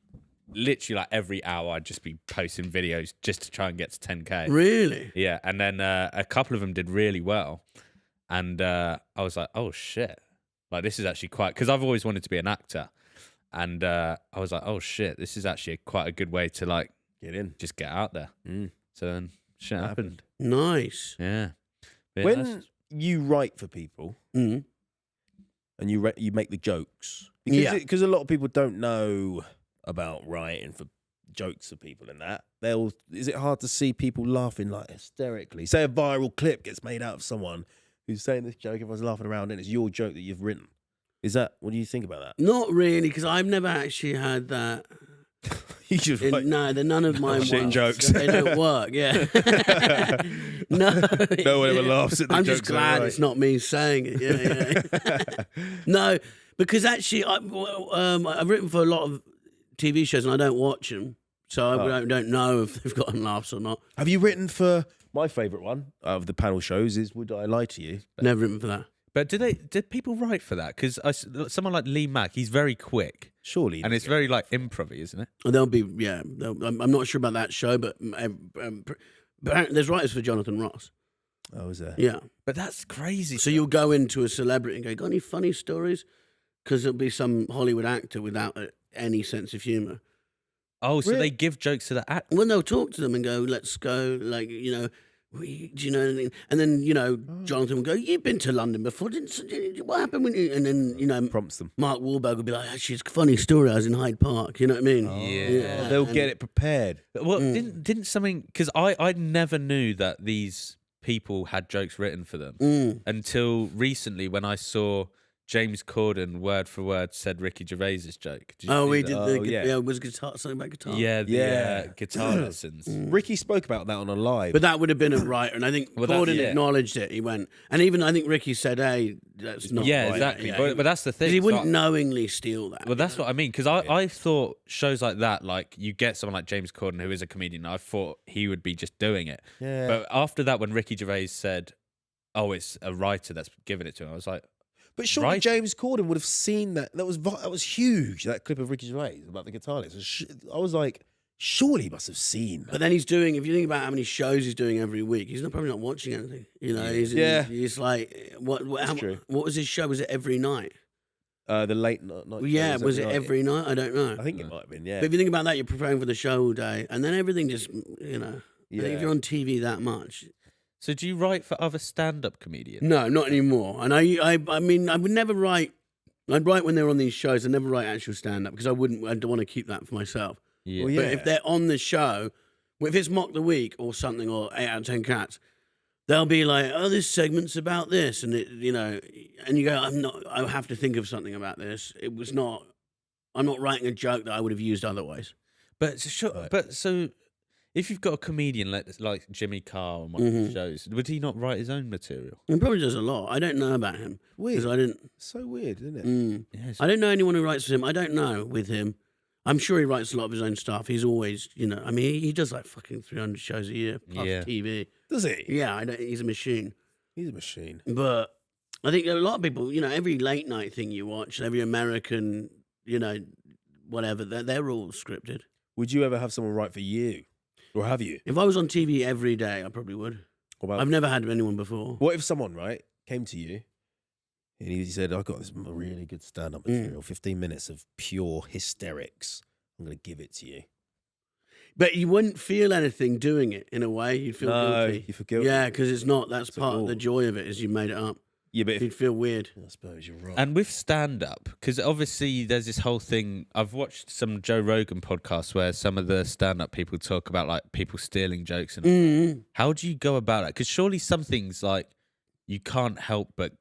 like every hour, I'd just be posting videos just to try and get to 10K. Really? Yeah, and then a couple of them did really well, and I was like, "Oh shit! Like this is actually quite," because I've always wanted to be an actor, and I was like, "Oh shit! This is actually quite a good way to like Get in. just get out there." So then shit happened. Nice. Yeah. But yeah, When you write for people and you make the jokes, because a lot of people don't know about writing for jokes for people and that. Is it hard to see people laughing like hysterically? Say a viral clip gets made out of someone who's saying this joke, everyone's laughing around, and it's your joke that you've written. What do you think about that? Not really, because I've never actually had that. You just write, No, none of mine shit work. jokes. They don't work. Yeah. No one ever laughs at the I'm jokes just glad I it's not me saying it. Yeah. No, because actually, I've written for a lot of TV shows and I don't watch them, so I don't know if they've gotten laughs or not. Have you written for my favourite one of the panel shows is Would I Lie to You? Never written for that. But did people write for that? Because someone like Lee Mack, he's very quick. Surely. And it's very like improv-y, isn't it? They'll be, yeah. I'm not sure about that show, but there's writers for Jonathan Ross. Oh, is there? Yeah. But that's crazy. So you'll go into a celebrity and go, "Got any funny stories?" Because it'll be some Hollywood actor without any sense of humour. Oh, so Really? they give jokes to the actor. Well, they'll talk to them and go, "Let's go," like, do you know anything? And then, Jonathan will go, "You've been to London before, what happened when you," and then, Prompts them. Mark Wahlberg will be like, "Actually, it's a funny story, I was in Hyde Park," you know what I mean? Yeah. They'll get it prepared. Well, didn't something, because I never knew that these people had jokes written for them until recently when I saw James Corden word for word said Ricky Gervais's joke. Did you see We that? did yeah. was guitar, something about guitar? Yeah, the Yeah. guitar lessons. Ricky spoke about that on a live. But that would have been a writer, and I think Corden acknowledged it. He went, and even I think Ricky said, "Hey, that's not Yeah, right." exactly. Yeah. But that's the thing. Because he So wouldn't knowingly steal that. Well, that's what I mean. Because I thought shows like that, like you get someone like James Corden, who is a comedian, I thought he would be just doing it. Yeah. But after that, when Ricky Gervais said, "Oh, it's a writer that's given it to him," I was like, But surely Right. James Corden would have seen that. That was huge. That clip of Ricky Gervais about the guitar list. I was like, surely he must have seen. But then he's doing. If you think about how many shows he's doing every week, he's probably not watching anything. You know, he's like, what was his show? Was it every night? The late night. Yeah, was it every night? I don't know. I think it might have been. Yeah. But if you think about that, you're preparing for the show all day, and then everything just, you know. I think if you're on TV that much. So do you write for other stand-up comedians? No, not anymore. And I mean, I would never write. I'd write when they're on these shows. I'd never write actual stand-up because I don't want to keep that for myself. Yeah. Well, yeah. But if they're on the show, if it's Mock the Week or something, or 8 out of 10 Cats, they'll be like, "Oh, this segment's about this," and you know, and you go, I have to think of something about this. I'm not writing a joke that I would have used otherwise. But so if you've got a comedian like Jimmy Carr on one of his shows, would he not write his own material? He probably does a lot. I don't know about him. Weird. I didn't. So weird, isn't it? Yes. I don't know anyone who writes for him. I don't know with him. I'm sure he writes a lot of his own stuff. He's always, you know, I mean, he does like fucking 300 shows a year plus TV. Does he? Yeah, he's a machine. He's a machine. But I think a lot of people, you know, every late night thing you watch, every American, you know, whatever, they're all scripted. Would you ever have someone write for you? Or have you? If I was on TV every day, I probably would. I've never had anyone before. What if someone, right, came to you and he said, "I've got this really good stand-up material, 15 minutes of pure hysterics. I'm going to give it to you." But you wouldn't feel anything doing it in a way. You'd feel guilty. You feel guilty. Yeah, because it's not. That's part of the joy of it is you made it up. Yeah, but you'd feel weird. I suppose you're right. And with stand-up, because obviously there's this whole thing. I've watched some Joe Rogan podcasts where some of the stand-up people talk about like people stealing jokes and all that. How do you go about it? Because surely some things like you can't help but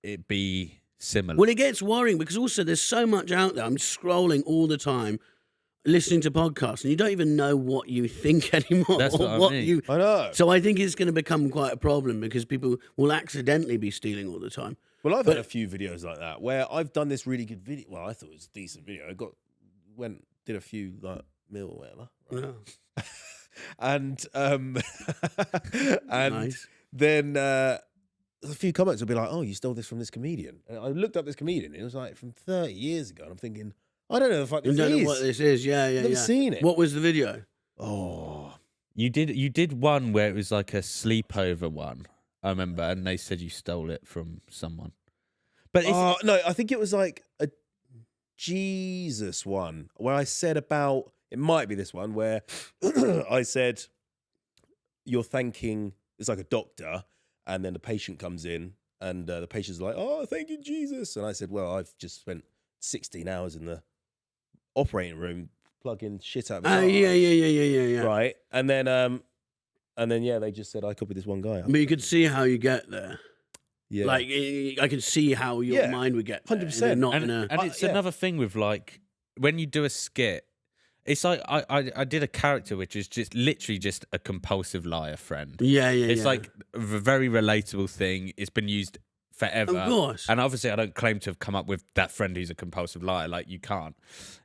it be similar. Well, it gets worrying because also there's so much out there. I'm scrolling all the time, listening to podcasts, and you don't even know what you think anymore. That's what I mean. I know. So I think it's going to become quite a problem because people will accidentally be stealing all the time. Well, I've had a few videos like that where I've done this really good video. Well, I thought it was a decent video. I did a few like mil or whatever. Right? Yeah. and Nice. then a few comments will be like, "Oh, you stole this from this comedian." And I looked up this comedian. And it was like from 30 years ago. And I'm thinking, I don't know the fuck this You don't is. know what this is. Yeah. Never seen it. What was the video? Oh, You did one where it was like a sleepover one, I remember, and they said you stole it from someone. But no, I think it was like a Jesus one where I said about, it might be this one where I said, you're thanking, it's like a doctor, and then the patient comes in and the patient's like, "Oh, thank you, Jesus." And I said, "Well, I've just spent 16 hours in the operating room plugging shit out of Oh, yeah. Right. And then, yeah, they just said, "I copied this one guy." But you could see how you get there. Yeah. Like, I could see how your mind would get there. 100%. Not and it's another thing with like, when you do a skit, it's like I did a character which is just literally just a compulsive liar friend. Yeah. It's like a very relatable thing. It's been used forever. Of course. And obviously I don't claim to have come up with that friend who's a compulsive liar. Like, you can't.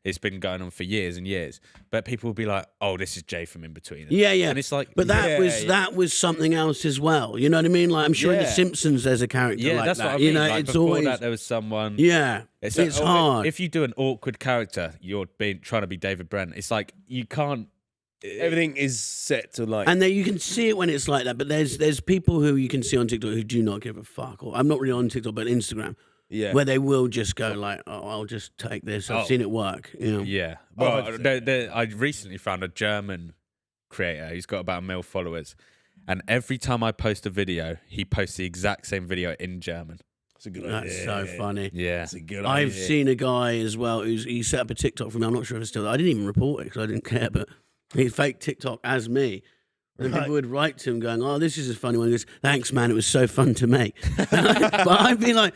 It's been going on for years and years. But people will be like, "Oh, this is Jay from In-Betweeners." Yeah. And it's like, But that was something else as well. You know what I mean? Like, I'm sure in The Simpsons there's a character like that's that. what I mean. You know, like, it's before always that there was someone. Yeah. It's hard. If you do an awkward character, you're trying to be David Brent. It's like you can't. Everything is set to like, and then you can see it when it's like that. But there's people who you can see on TikTok who do not give a fuck. Or I'm not really on TikTok, but Instagram. Yeah. Where they will just go like, "Oh, I'll just take this. I've seen it work." You know? Yeah. Well, I recently found a German creator. He's got about 1 million followers, and every time I post a video, he posts the exact same video in German. That's a good That's idea. so funny. Yeah. That's a good idea. I've seen a guy as well he set up a TikTok for me. I'm not sure if it's still. I didn't even report it because I didn't care, but he faked TikTok as me. And people would write to him going, "Oh, this is a funny one." He goes, "Thanks, man. It was so fun to make." But I'd be like,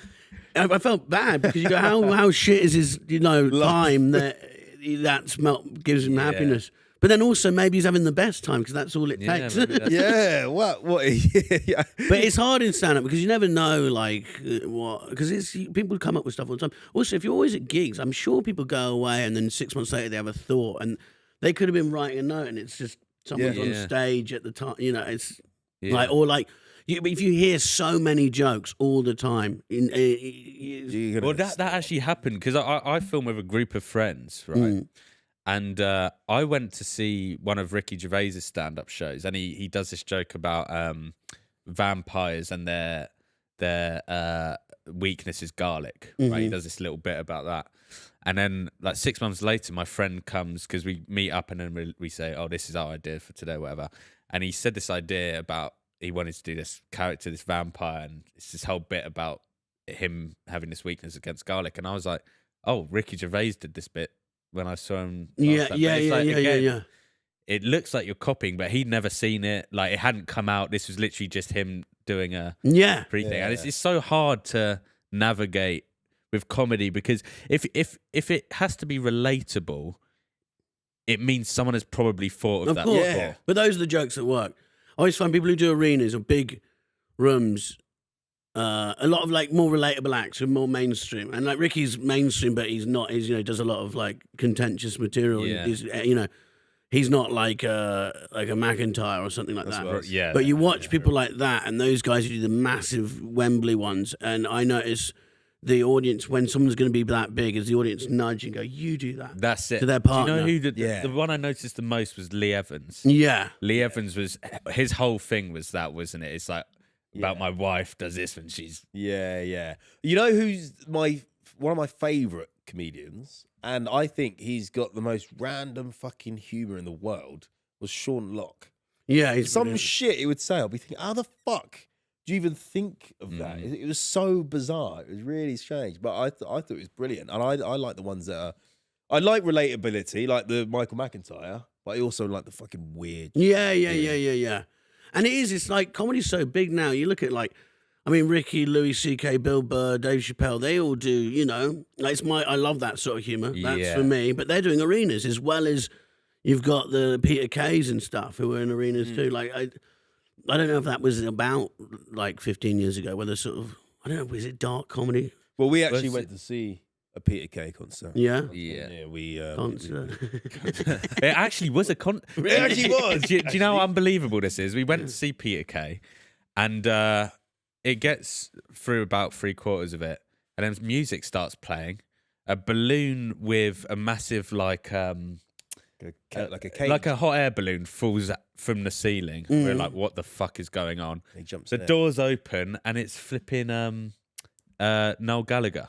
I felt bad because you go, how shit is his, time that gives him happiness. But then also maybe he's having the best time because that's all it takes. Yeah, what? Yeah. But it's hard in stand-up because you never know, like, what... Because people come up with stuff all the time. Also, if you're always at gigs, I'm sure people go away and then 6 months later they have a thought and they could have been writing a note and it's just someone's on stage at the time. You know, it's like... Or like... If you hear so many jokes all the time... Well, that actually happened because I film with a group of friends, right? And I went to see one of Ricky Gervais's stand-up shows, and he does this joke about vampires and their weakness is garlic. Right? He does this little bit about that. And then, like 6 months later, my friend comes because we meet up, and then we say, "Oh, this is our idea for today, whatever." And he said this idea about he wanted to do this character, this vampire, and it's this whole bit about him having this weakness against garlic. And I was like, "Oh, Ricky Gervais did this bit when I saw him." Yeah. It looks like you're copying, but he'd never seen it. Like it hadn't come out. This was literally just him doing a pre-thing, and it's so hard to navigate with comedy because if it has to be relatable, it means someone has probably thought of that course. before. But those are the jokes that work. I always find people who do arenas or big rooms, a lot of like more relatable acts are more mainstream. And like Ricky's mainstream, but he's not. He's does a lot of like contentious material. Yeah. He's not like a McIntyre or something like that. Right. Yeah, But you watch people like that, and those guys who do the massive Wembley ones, and I notice the audience, when someone's going to be that big, is the audience nudge and go, "You do that." That's it. To their partner. Do you know who the one I noticed the most was Lee Evans. Yeah. Lee Evans was his whole thing was that, wasn't it? It's like about my wife does this when she's Yeah. You know who's one of my favourite comedians, and I think he's got the most random fucking humour in the world, was Sean Locke. Yeah. He's Some brilliant. shit I'll be thinking, how the fuck do you even think of that? It was so bizarre. It was really strange, but I thought it was brilliant, and I like the ones that are. I like relatability, like the Michael McIntyre, but I also like the fucking weird. Yeah. And it's like comedy's so big now. You look at Ricky, Louis C.K., Bill Burr, Dave Chappelle, they all do, I love that sort of humour. That's for me. But they're doing arenas as well as you've got the Peter Kays and stuff who are in arenas too. Like, I don't know if that was about like 15 years ago, whether sort of, I don't know, was it dark comedy? Well, we actually went to see a Peter Kay concert. Yeah? yeah. We Concert. It actually was a It actually was. Do you know how unbelievable this is? We went to see Peter Kay, and it gets through about 3/4 of it, and then music starts playing. A balloon with a massive like a hot air balloon falls from the ceiling. We're like, what the fuck is going on? He jumps. The doors open, and it's flipping Noel Gallagher.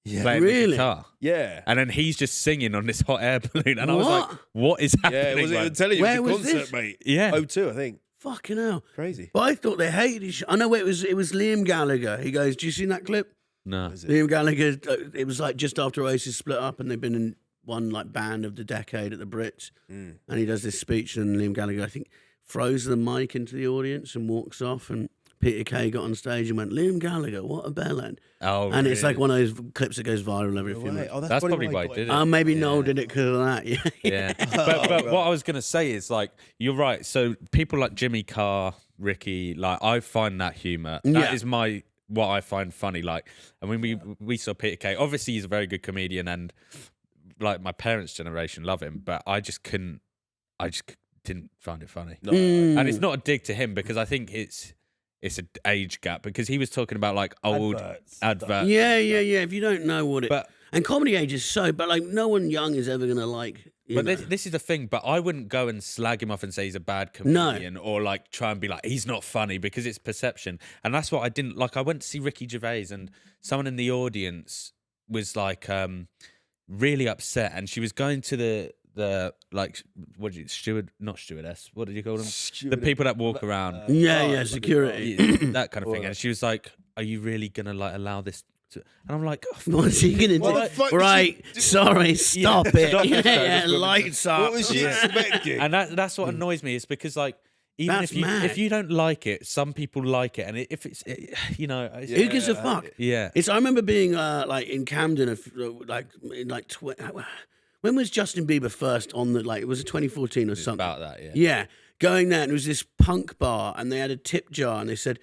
Yeah. Playing the Really? guitar. Yeah. And then he's just singing on this hot air balloon. And I was like, what is happening? Yeah, was man? it telling you Where it was a was concert, this? mate? Yeah. O2, I think. Fucking hell. Crazy. But I thought they hated each other. I know it was Liam Gallagher. He goes, "Do you see that clip?" No. Liam Gallagher, it was like just after Oasis split up and they've been in one like band of the decade at the Brits. And he does this speech and Liam Gallagher, I think, throws the mic into the audience and walks off, and Peter Kay got on stage and went, "Liam Gallagher, what a bellend." Oh, and it's really? like one of those clips that goes viral every few minutes. Oh, That's probably why he did it. Maybe Noel did it because of that. Yeah. Yeah. But what I was going to say is, like, you're right. So people like Jimmy Carr, Ricky, like, I find that humour. That is what I find funny. Like, and when we saw Peter Kay, obviously he's a very good comedian, and like my parents' generation love him, but I just didn't find it funny. No. And it's not a dig to him, because I think it's an age gap, because he was talking about like old adverts. Yeah. If you don't know what it... But and comedy age is so... But like no one young is ever going to like... But this is the thing, but I wouldn't go and slag him off and say he's a bad comedian, or like try and be like, he's not funny, because it's perception. And that's what I didn't like. I went to see Ricky Gervais, and someone in the audience was like really upset, and she was going to the like, what did you, not stewardess, what did you call them? The people that walk around. Security. That kind of thing. And she was like, are you really going to like allow this? And I'm like, oh, what's he gonna do? Right, sorry, stop it. Lights up. What was she expecting? And that's what annoys me. Is because like, even if you don't like it, some people like it, and if it's who gives a fuck? Yeah, I remember being like in Camden, when was Justin Bieber first on the, like, it was 2014 or something? About that, yeah. Yeah, going there, and it was this punk bar, and they had a tip jar, and they said,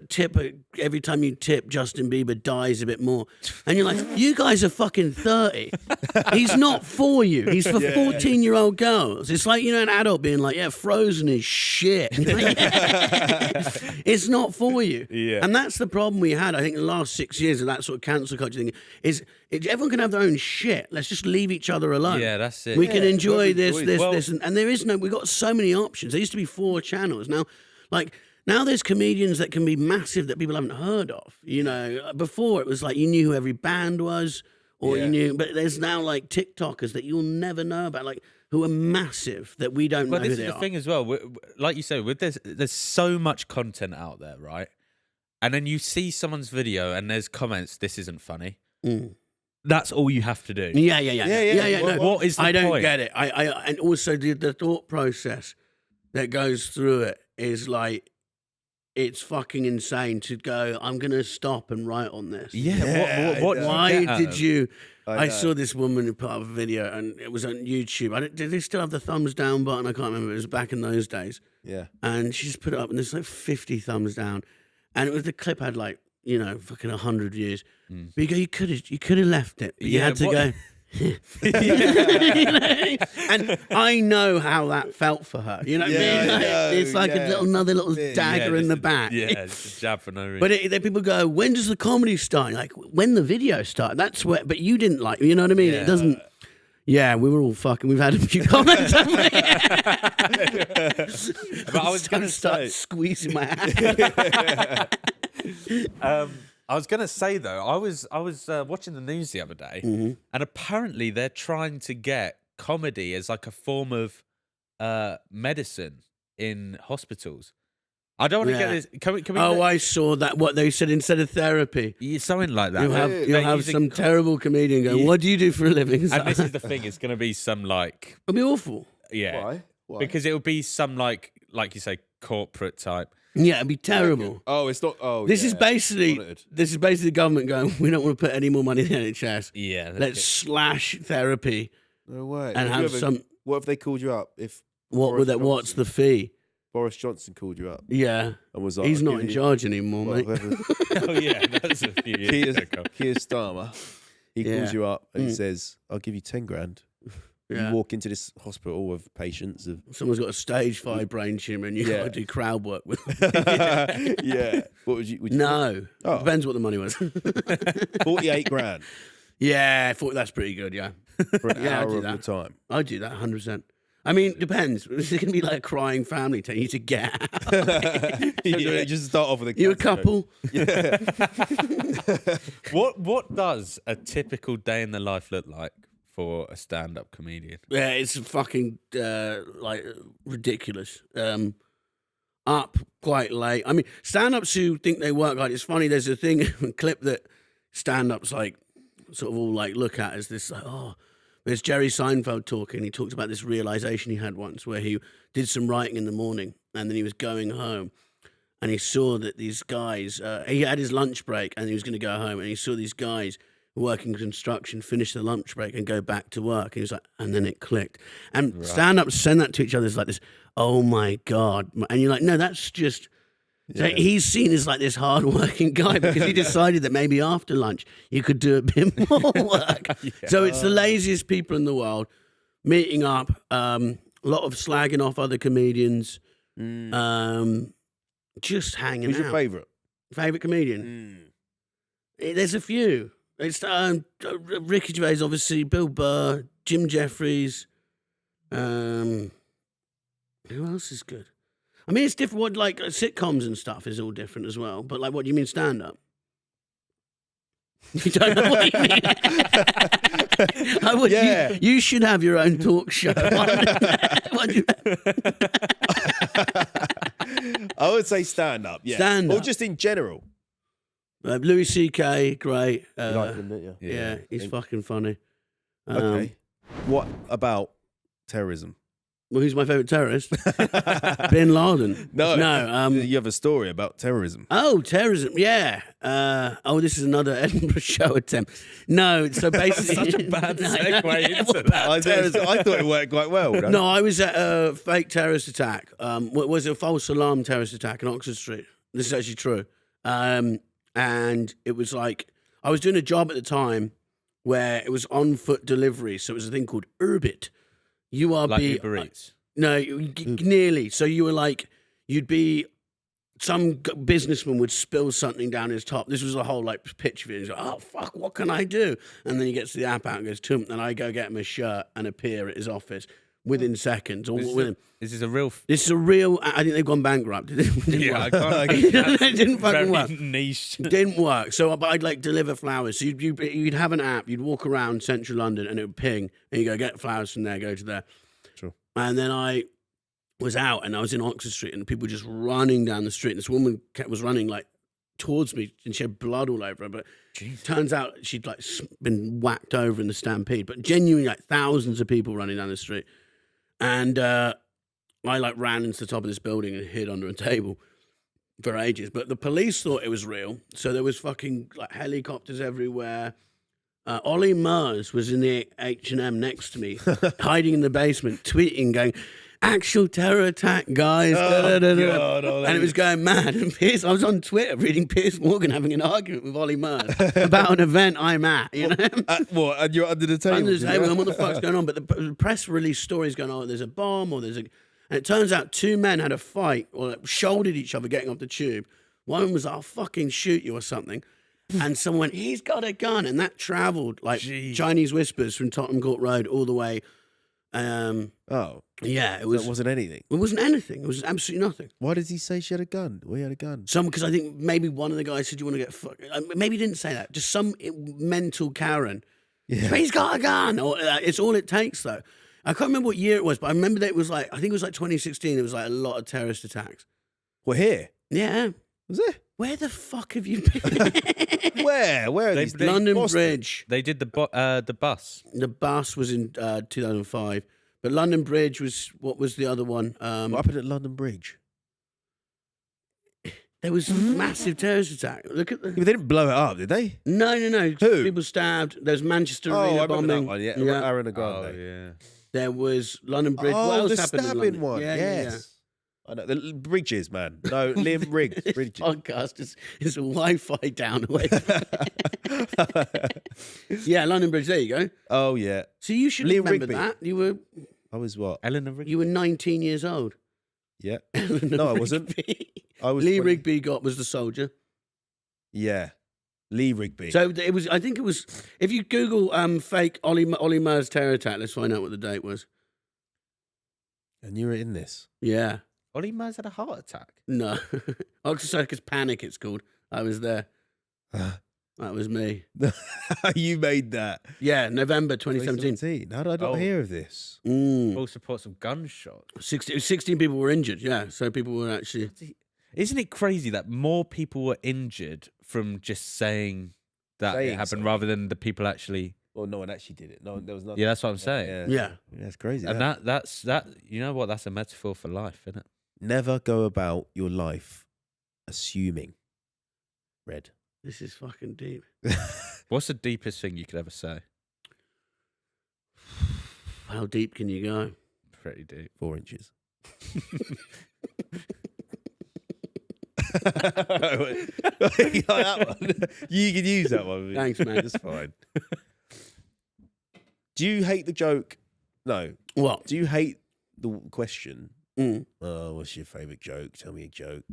tip every time you tip, Justin Bieber dies a bit more, and you're like, you guys are fucking 30. He's not for you. He's for 14-year-old girls. It's like, you know, an adult being like, yeah, Frozen is shit. Like, it's not for you. Yeah. And that's the problem we had, I think, in the last 6 years of that sort of cancel culture thing. Is everyone can have their own shit. Let's just leave each other alone. Yeah, that's it. We can enjoy this, Well, and there is no. We've got so many options. There used to be 4 channels. Now there's comedians that can be massive that people haven't heard of. You know, before it was like you knew who every band was, or you knew. But there's now like TikTokers that you'll never know about, like who are massive that we don't know who they are. Well, this is the thing as well. Like you said, there's so much content out there, right? And then you see someone's video and there's comments. This isn't funny. That's all you have to do. Yeah. No, what is the point? I don't get it. And also the thought process that goes through it is like, it's fucking insane to go, I'm going to stop and write on this. Yeah. What Why did you? I saw this woman who put up a video and it was on YouTube. Did they still have the thumbs down button? I can't remember. It was back in those days. Yeah. And she just put it up and there's like 50 thumbs down. And it was, the clip had like, you know, fucking 100 views. But you go, you could have left it. But you had to go. You know? And I know how that felt for her. You know what I mean? Like, it's like another little dagger in the back. Yeah, it's a jab for no reason. But then people go, when does the comedy start? Like, when the video started. That's where. But you didn't like. You know what I mean? It doesn't. Yeah, we were all fucking. We've had a few comments. Haven't we? But I was going to start squeezing my hand. I was going to say though, I was watching the news the other day, and apparently they're trying to get comedy as like a form of medicine in hospitals. I don't want to get this. Can we? I saw that. What they said, instead of therapy, something like that. You'll have some terrible comedian going, "What do you do for a living?" And this is the thing: it's going to be some like. It'll be awful. Yeah. Why? Because it will be some like you say, corporate type. Yeah, it'd be terrible. Oh, it's not. Oh, this is basically the government going, we don't want to put any more money in the NHS. Yeah, let's slash therapy. No way. And have some. What if they called you up? What's the fee? Boris Johnson called you up. Yeah, and was like, he's not in charge anymore, mate. Oh yeah, that's a few years ago. Keir Starmer, he calls you up and he says, "I'll give you 10 grand." You walk into this hospital with patients. Someone's got a stage 5 brain tumour and you got to do crowd work with them. Yeah. What would you no. Oh. Depends what the money was. 48 grand. Yeah, that's pretty good, yeah. For an hour of the time. I'd do that 100%. I mean, depends. It's going to be like a crying family telling you to get out. Just start off with a You a couple? Yeah. What does a typical day in the life look like for a stand-up comedian? Yeah, it's fucking like ridiculous. Up quite late. I mean, stand-ups who think they work hard. It's funny. There's a clip that stand-ups like sort of all like look at as this like, oh, there's Jerry Seinfeld talking. He talked about this realization he had once where he did some writing in the morning and then he was going home and he saw that these guys. He had his lunch break and he was going to go home and he saw these guys working construction, finish the lunch break and go back to work. He was like, and then it clicked. And stand-ups send that to each other. It's like this, oh my God. And you're like, no, that's just... So he's seen as like this hard-working guy because he decided that maybe after lunch you could do a bit more work. So it's the laziest people in the world meeting up, a lot of slagging off other comedians, just hanging out. Who's your favourite? Favourite comedian? There's a few. It's Ricky Gervais, obviously, Bill Burr, Jim Jeffries. Who else is good? I mean, it's different. What like sitcoms and stuff is all different as well. But like, what do you mean stand up? You don't know what you mean. You should have your own talk show. I would say stand up. Yeah, stand up, or just in general. Louis C.K. great. You like him, didn't you? Yeah, he's fucking funny. Okay. What about terrorism? Well, who's my favourite terrorist? Bin Laden. No. You have a story about terrorism. Oh, terrorism. Yeah. This is another Edinburgh show attempt. No, so basically, such a bad segue into that. I thought it worked quite well. No, I was at a fake terrorist attack. Was it a false alarm terrorist attack in Oxford Street? This is actually true. And it was like, I was doing a job at the time where it was on foot delivery. So it was a thing called Urbit. URB. Like Uber Eats. No, nearly. So you were like, you'd be, some businessman would spill something down his top. This was a whole like pitch video. He's like, oh, fuck, what can I do? And then he gets the app out and goes, and I go get him a shirt and appear at his office within seconds. Is this a real? This is a real. I think they've gone bankrupt. It didn't work. It didn't fucking work. Niche. It didn't work. So, but I'd like deliver flowers. So you'd have an app. You'd walk around central London and it would ping, and you go get flowers from there, go to there. True. And then I was out and I was in Oxford Street and people just running down the street. And this woman was running like towards me and she had blood all over her. But turns out she'd like been whacked over in the stampede. But genuinely, like thousands of people running down the street. And I like ran into the top of this building and hid under a table for ages. But the police thought it was real. So there was fucking like helicopters everywhere. Ollie Murs was in the H&M next to me, hiding in the basement, tweeting, going, actual terror attack, guys. God, and it was going mad. And I was on Twitter reading Piers Morgan having an argument with Ollie Murs about an event I'm at. You know? What? And you're under the table? Under the table, and what the fuck's going on? But the press released stories going, oh, there's a bomb, or there's a... And it turns out two men had a fight, or like, shouldered each other getting off the tube. One was, I'll fucking shoot you or something. And someone went, he's got a gun. And that travelled like Chinese whispers from Tottenham Court Road all the way. Yeah, it was. That wasn't anything. It wasn't anything. It was absolutely nothing. Why does he say she had a gun? We had a gun. Because I think maybe one of the guys said, "Do you want to get fucked?" Maybe he didn't say that. Just some mental Karen. Yeah. But he's got a gun. Or it's all it takes, though. I can't remember what year it was, but I remember that it was like, I think it was like 2016. It was like a lot of terrorist attacks. Well, here. Yeah. Was it? Where the fuck have you been? Where are these? London Bridge. They did the bus. The bus was in 2005. But London Bridge was, what was the other one? What happened at London Bridge? There was a massive terrorist attack. Look at the... They didn't blow it up, did they? No. Who? People stabbed. There's Manchester Arena bombing. That one, yeah. Ariana Grande. Oh, yeah. There was London Bridge. Oh, what else the happened stabbing in London? one. Yeah, yes. I know. The bridges, man. No, Liam Riggs. This Bridges. podcast is a Wi-Fi down away from Yeah, London Bridge. There you go. Oh, yeah. So you should Liam remember Rigby. that. You were... I was what? Eleanor Rigby. You were 19 years old. Yeah. Eleanor No, I wasn't. Rigby. I was Lee 20. Rigby was the soldier. Yeah. Lee Rigby. So it was. I think it was. If you Google fake Ollie Murs terror attack, let's find out what the date was. And you were in this? Yeah. Ollie Murs had a heart attack. No. Oxford Circus Panic. It's called. I was there. That was me. You made that. Yeah, November 2017. How did I not hear of this? Full reports of gunshots. 16 people were injured. Yeah, so people were actually. Isn't it crazy that more people were injured from just saying that it happened rather than the people actually? Well, no one actually did it. No, there was nothing. Yeah, that's what I'm saying. Yeah, that's crazy. And that's. You know what? That's a metaphor for life, isn't it? Never go about your life assuming. Red. This is fucking deep. What's the deepest thing you could ever say? How deep can you go? Pretty deep. 4 inches. You like that one? You can use that one. Thanks, man. That's fine. Do you hate the joke? No. What? Do you hate the question? Mm. Oh, what's your favourite joke? Tell me a joke.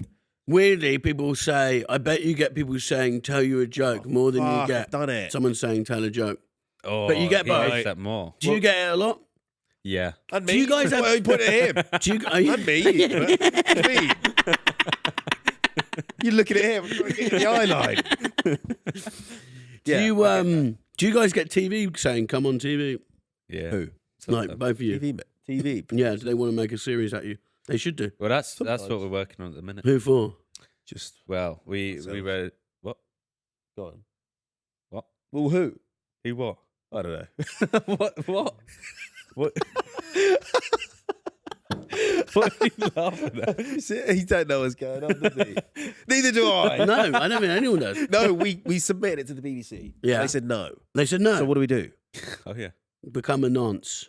Weirdly, people say, I bet you get people saying, tell you a joke more than you get I've done it. someone saying, tell a joke. Oh, But you get both. That more. Do you get it a lot? Yeah. And me. Do you guys have... Well, you put it at him. Do you... And me. Me. You're looking at him. You're looking at the eye line. Do you guys get TV saying, come on TV? Yeah. Who? Like, both of you. TV. Yeah, do they want to make a series at you? They should do. Well, that's what we're working on at the minute. Who for? Just Well, we were what? go on. What? Well, who? Who what? I don't know. What? What are you laughing at? He don't know what's going on, does he? Neither do I. No, I don't think anyone does. No, we submitted it to the BBC. Yeah. They said no. They said no. So what do we do? Oh yeah. Become a nonce.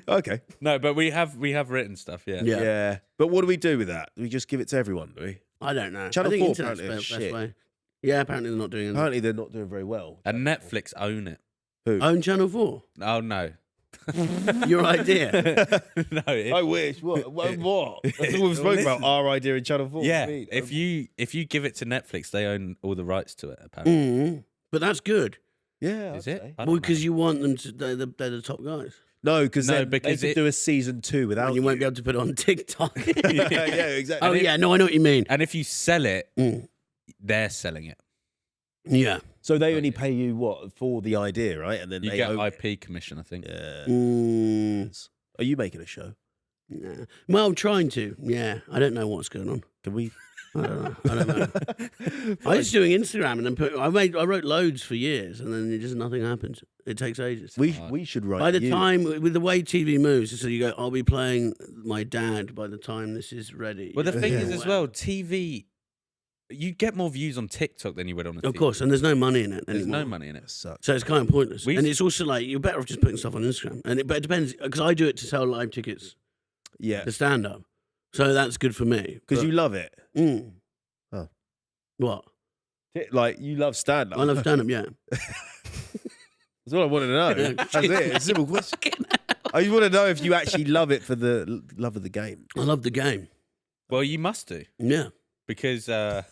Okay. No, but we have written stuff. Yeah. Yeah. But what do we do with that? Do we just give it to everyone, do we? I don't know. Channel I think 4 internet's apparently the is best shit. way. Yeah, apparently they're not doing anything. Apparently they're not doing very well. And Netflix own it. Who? Own Channel 4? Oh no. Your idea? No. I wish. What? What? That's all we've spoken about. Our idea in Channel 4. Yeah. If you give it to Netflix, they own all the rights to it. Apparently. But that's good. Yeah. Is I'd it? say. I Well, don't because know. you want them to. They're the top guys. No, because No, they because could do a season 2 without And you won't be able to put it on TikTok. yeah, exactly. Oh yeah, no, I know what you mean. And if you sell it, they're selling it. Yeah. So they only pay you what for the idea, right? And then You they get own IP commission, I think. Yeah. Mm, Are you making a show? yeah. Well, I'm trying to. Yeah, I don't know what's going on. Can we? I don't know. I was doing Instagram and then I wrote loads for years and then just nothing happens. It takes ages. We should write. By the you. time, with the way TV moves, so you go, I'll be playing my dad by the time this is ready. Well, the thing Yeah. is as well, TV, you get more views on TikTok than you would on a Of TV. course, and there's no money in it There's anymore. no money in it. Sucks. So it's kind of pointless. We- And it's also like, you're better off just putting stuff on Instagram. But it depends, because I do it to sell live tickets Yeah, to stand up. So that's good for me. because But- you love it. Mm. Oh. What? Like you love stand up. I love stand up, yeah. That's all I wanted to know. That's it. It's a simple question. I just want to know if you actually love it for the love of the game. I love the game. Well, you must do. Yeah. Because at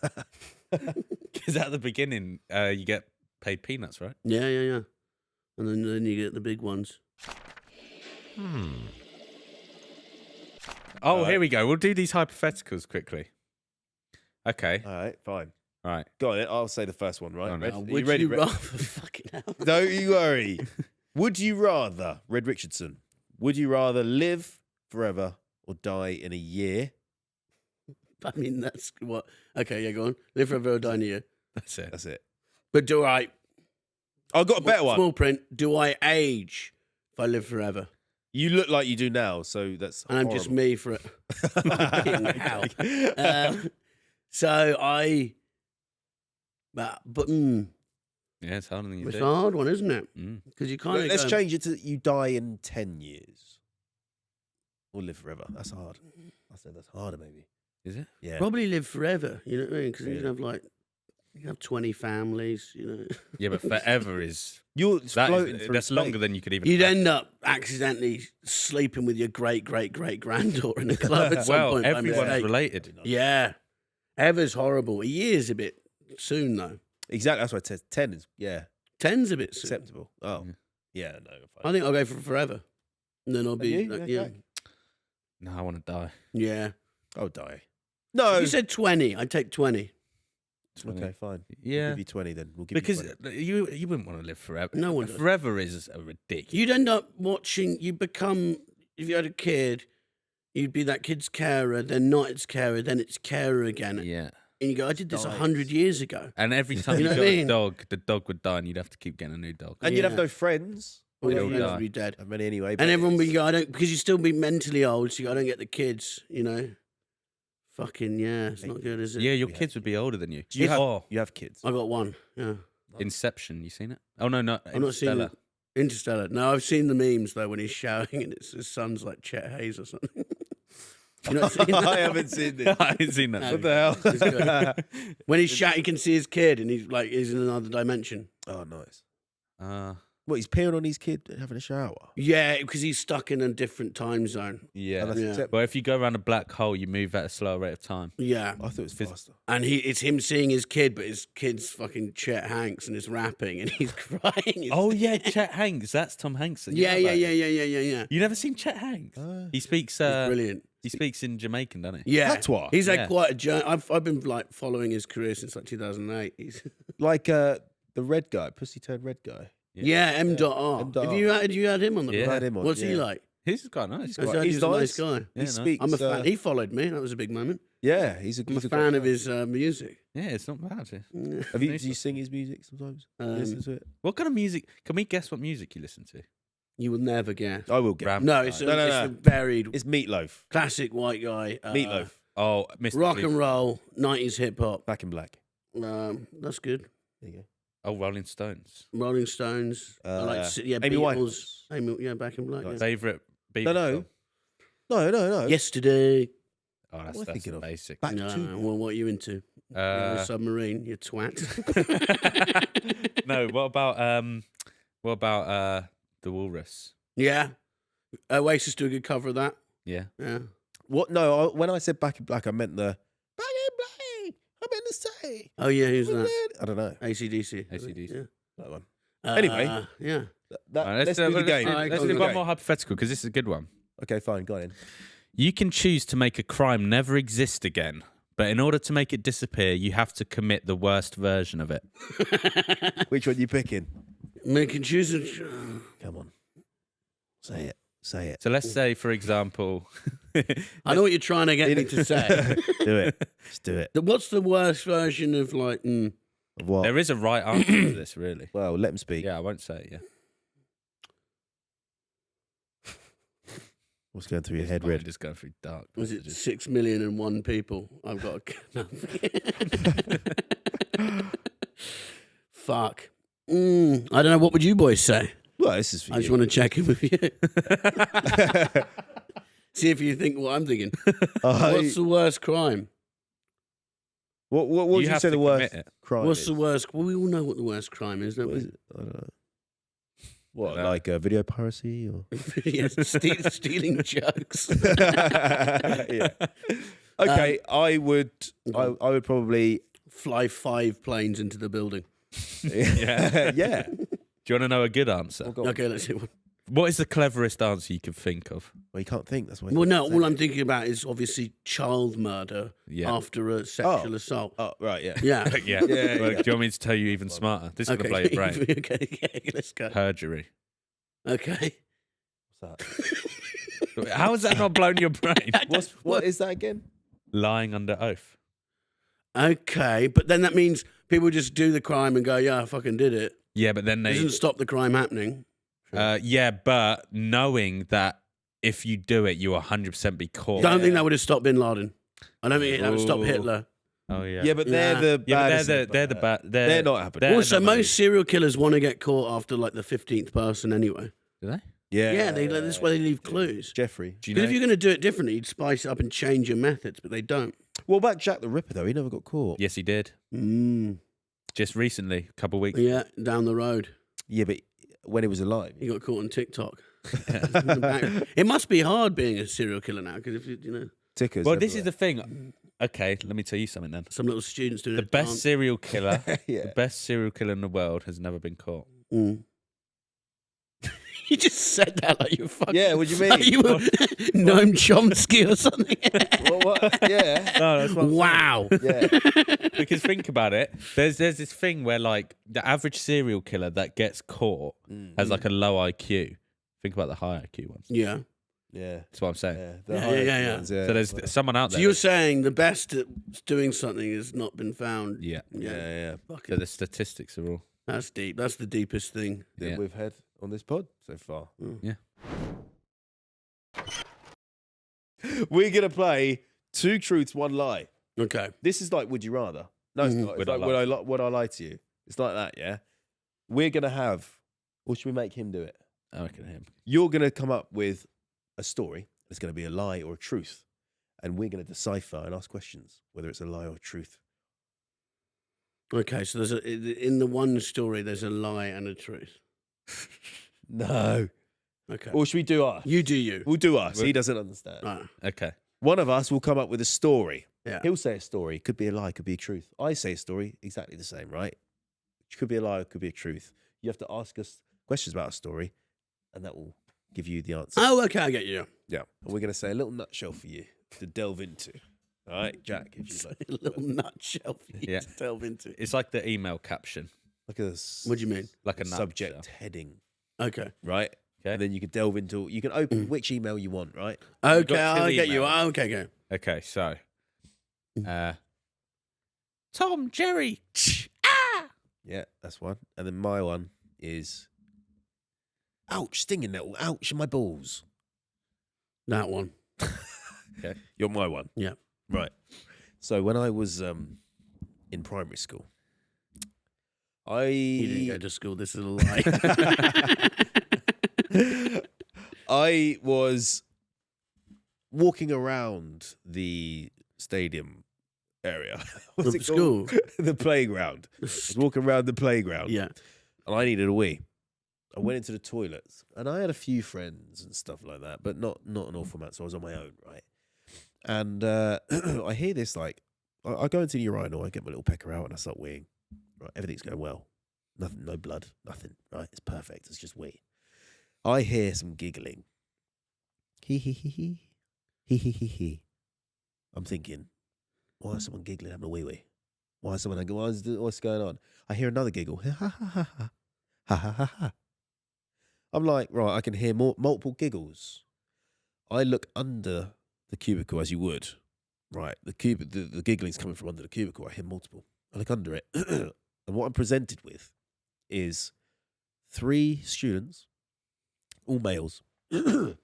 the beginning, you get paid peanuts, right? Yeah. And then you get the big ones. Oh, here we go. We'll do these hypotheticals quickly. Okay. All right, fine. Right. Got it. I'll say the first one, right? Oh, no. Red- Oh, are would ready, you Red? rather fucking hell? Don't you worry. Would you rather, Red Richardson, would you rather live forever or die in a year? I mean, that's what. Okay, yeah, go on. Live forever or die in a year. That's it. That's it. But do I? I've got a better one. Small print. Do I age if I live forever? You look like you do now, so that's And I'm just horrible. me for it. Fucking hell. So I. But Yeah, it's harder than you it's think. a hard one, isn't it? Mm. Because you kind of. Let's change it to you die in 10 years. Or live forever. That's hard. I said that's harder, maybe. Is it? Yeah. Probably live forever. You know what I mean? Because you Yeah. can have like. You can have 20 families. You know. Yeah, but forever is You're that floating is through that's space. longer than you could even. You'd imagine. end up accidentally sleeping with your great granddaughter in a club at some Well, point. by everyone's mistake. related. Yeah. Ever's horrible. A year's a bit soon, though. Exactly. That's why I said 10 is, yeah, 10's a bit soon. acceptable. Oh, Yeah. yeah, no. I Fine. think I'll go for forever. And then I'll be. you? Like, Okay. yeah. No, I want to die. Yeah. I'll die. No. You said 20. I'd take 20. Okay, fine. We'll Yeah, give you 20 then. We'll give because you 20. you wouldn't want to live forever. No one does. Forever is a ridiculous. You'd end up watching. You become. If you had a kid, you'd be that kid's carer, then not its carer, then its carer again. Yeah, And you go, I did this Dies. 100 years ago. and every time You you know got what I a mean? dog, the dog would die, and you'd have to keep getting a new dog. And you'd have Yeah. no friends. All They'd your all friends die. would be dead. Have many anyway. And everyone would go, I don't, because you'd still be mentally old, so you go, I don't get the kids, you know. Fucking, yeah, it's not good, is it? Yeah, your Yeah. kids would be older than you. Do you have, Oh, you have kids? I got one, yeah. Inception, you seen it? Oh no, no, I've not seen Interstellar. it. Interstellar. No, I've seen the memes, though, when he's shouting and it's his son's like Chet Hayes or something. You not seen that? I haven't seen this. I haven't seen that. No. What the hell? It's good. When he's shouting, you can see his kid and he's in another dimension. Oh, nice. Uh, What, he's peeing on his kid having a shower? Yeah, because he's stuck in a different time zone. yeah. Oh, that's Yeah. acceptable. Well, if you go around a black hole, you move at a slower rate of time. Yeah. I thought it was faster. And it's him seeing his kid, but his kid's fucking Chet Hanks and is rapping and he's crying. Oh yeah, Chet Hanks. That's Tom Hanks. You Yeah, know yeah, that? yeah. You never seen Chet Hanks? He speaks. He's brilliant. He speaks in Jamaican, doesn't he? Yeah, Patois? he's had Yeah. quite a journey. I've been like following his career since like 2008. He's Like the red guy, pussy turd red guy. yeah, M.R. M.R. Have you had him on the? Yeah. pod? Had him on, What's he yeah. like? He's quite nice. I heard he's he's a nice. nice guy. Yeah, He nice. speaks. I'm a fan. He followed me. That was a big moment. Yeah, he's a I'm a great fan of guy. his music. Yeah, it's not bad. Yeah. Have you? Do you sing his music sometimes? Listen to it. What kind of music? Can we guess what music you listen to? You will never guess. I will get. Ram- No, it's a, No, no, it's no. a varied, It's Meatloaf. classic white guy. Meatloaf. Oh, Mr. Rock Bleak. and roll, 90s hip hop. Back in Black. That's good. There you go. Oh, Rolling Stones. Rolling Stones. I like Amy Beatles. Winehouse. Back in Black. Yeah. Favorite Beatles No. song? Yesterday. Oh, What am I that's thinking of? basic. Back No, to well, what are you into? You're a submarine, you twat. No, what about The Walrus? Yeah. Oasis do a good cover of that. Yeah. Yeah. what? No, when I said Back in Black, I meant the Back in Black. I meant to say. Oh, yeah, who's that? I don't know AC/DC. AC/DC. Yeah. that one. Anyway. Yeah. That, All right, let's do the game. Let's do one more hypothetical because this is a good one. Okay, fine. Go on in. You can choose to make a crime never exist again, but in order to make it disappear, you have to commit the worst version of it. Which one are you picking? Making choose. Come on. Say it. Say it. So let's say, for example, I know what you're trying to get me to say. Do it. Just do it. What's the worst version of like? Of what? there is a right answer to this, really. Well, let him speak. Yeah, I won't say it. Yeah. What's going through your head, I'm Red? just going through dark. Was it passages. 6,000,001 people? I've got no. Fuck. I don't know. What would you boys say? Well, this is for I just you. want to check in with you. See if you think what I'm thinking. What's the worst crime? What would you have say to the worst commit it. crime What's is? the worst? Well, we all know what the worst crime is, don't What we? is it? I don't know. What, know. like video piracy or? Yes, stealing jokes. Yeah. Okay, I would probably. Fly 5 planes into the building. Yeah. Yeah. Do you want to know a good answer? Oh, go on. Okay, let's see one. What is the cleverest answer you can think of? Well, you can't think. That's why. Well, no, all I'm thinking about is obviously child murder Yeah. after a sexual assault. Oh, right. Yeah. Yeah. Yeah. Yeah, Well, yeah. do you want me to tell you even smarter? This is going to blow your brain. okay, let's go. Perjury. Okay. What's How has that not blown your brain? that? What is that again? Lying under oath. Okay, but then that means people just do the crime and go, yeah, I fucking did it. Yeah, but then they. Doesn't stop the crime happening. Yeah, but knowing that if you do it, you 100% be caught. Don't think that would have stopped Bin Laden. I don't think that would stop Ooh. Hitler. Oh yeah. Yeah, but they're Yeah. the Yeah, baddest. but they're the bad. They're not happening. they're Also, anomaly. most serial killers want to get caught after like the 15th person anyway. Do they? Yeah. Yeah, that's why they leave clues. Jeffrey. Do you Because know? if you're going to do it differently, you'd spice it up and change your methods, but they don't. What about Jack the Ripper though? He never got caught. Yes, he did. Just recently, a couple of weeks. Yeah, down the road. Yeah, but when he was alive. He got caught on TikTok. It must be hard being a serial killer now because if you know Tickers. Well, this is the everywhere. thing. Okay, let me tell you something then. some little students doing The a best dance. serial killer, Yeah. the best serial killer in the world has never been caught. You just said that like you're fucking. Yeah, what do you mean? Like you were Noam Chomsky or something. What? Yeah. No, that's what I'm Wow. Yeah. Because think about it. There's this thing where like the average serial killer that gets caught has like a low IQ. Think about the high IQ ones. Yeah. Yeah. That's what I'm saying. Yeah. The Yeah, higher yeah. ones, So there's someone out So there. you're saying the best at doing something has not been found. Yeah. Yeah. Fucking, So the statistics are all. that's deep. That's the deepest thing. That Yeah. we've had on this pod so far. Yeah. We're gonna play 2 truths, 1 lie. Okay. This is like Would You Rather. No, it's not. It's like Would I lie to you? It's like that, yeah? We're going to have, or should we make him do it? I reckon him. You're going to come up with a story. It's going to be a lie or a truth. And we're going to decipher and ask questions, whether it's a lie or a truth. Okay. So there's in the one story, there's a lie and a truth. No. Okay. Or should we do us? You do you. We'll do us. He doesn't understand. Right. Okay. One of us will come up with a story. Yeah. He'll say a story. Could be a lie, could be a truth. I say a story, exactly the same, right? Which could be a lie, it could be a truth. You have to ask us questions about a story, and that will give you the answer. Oh, okay. I get you. Yeah. And we're going to say a little nutshell for you to delve into. All right, Jack, if you'd like. A little nutshell for you Yeah. to delve into. It's like the email caption, Like a What do you mean? like a subject nutshell. heading, Okay. right? Okay. And then you can delve into, you can open which email you want, right? Okay. got two I get you. emails. Okay. Go. Okay, so Tom, Jerry, ah! Yeah, that's one. And then my one is, ouch, stinging nettle, ouch, my balls. That one. Okay. You're my one. Yeah. Right. So when I was in primary school, You didn't go to school. This is a lie. I was walking around the stadium area. What's it school? called? The playground. I was walking around the playground. Yeah. And I needed a wee. I went into the toilets, and I had a few friends and stuff like that, but not an awful amount. So I was on my own, right? And I hear this I go into the urinal, I get my little pecker out, and I start weeing. Right, everything's going well. Nothing, no blood, nothing. Right, it's perfect. It's just wee. I hear some giggling. Hee hee hee hee, hee hee hee hee. I'm thinking, why is someone giggling having a wee wee? What's going on? I hear another giggle. Ha ha ha ha ha ha ha ha ha. I'm like, right, I can hear multiple giggles. I look under the cubicle as you would. Right, the giggling's coming from under the cubicle. I hear multiple. I look under it, and what I'm presented with is 3 students, all males. They've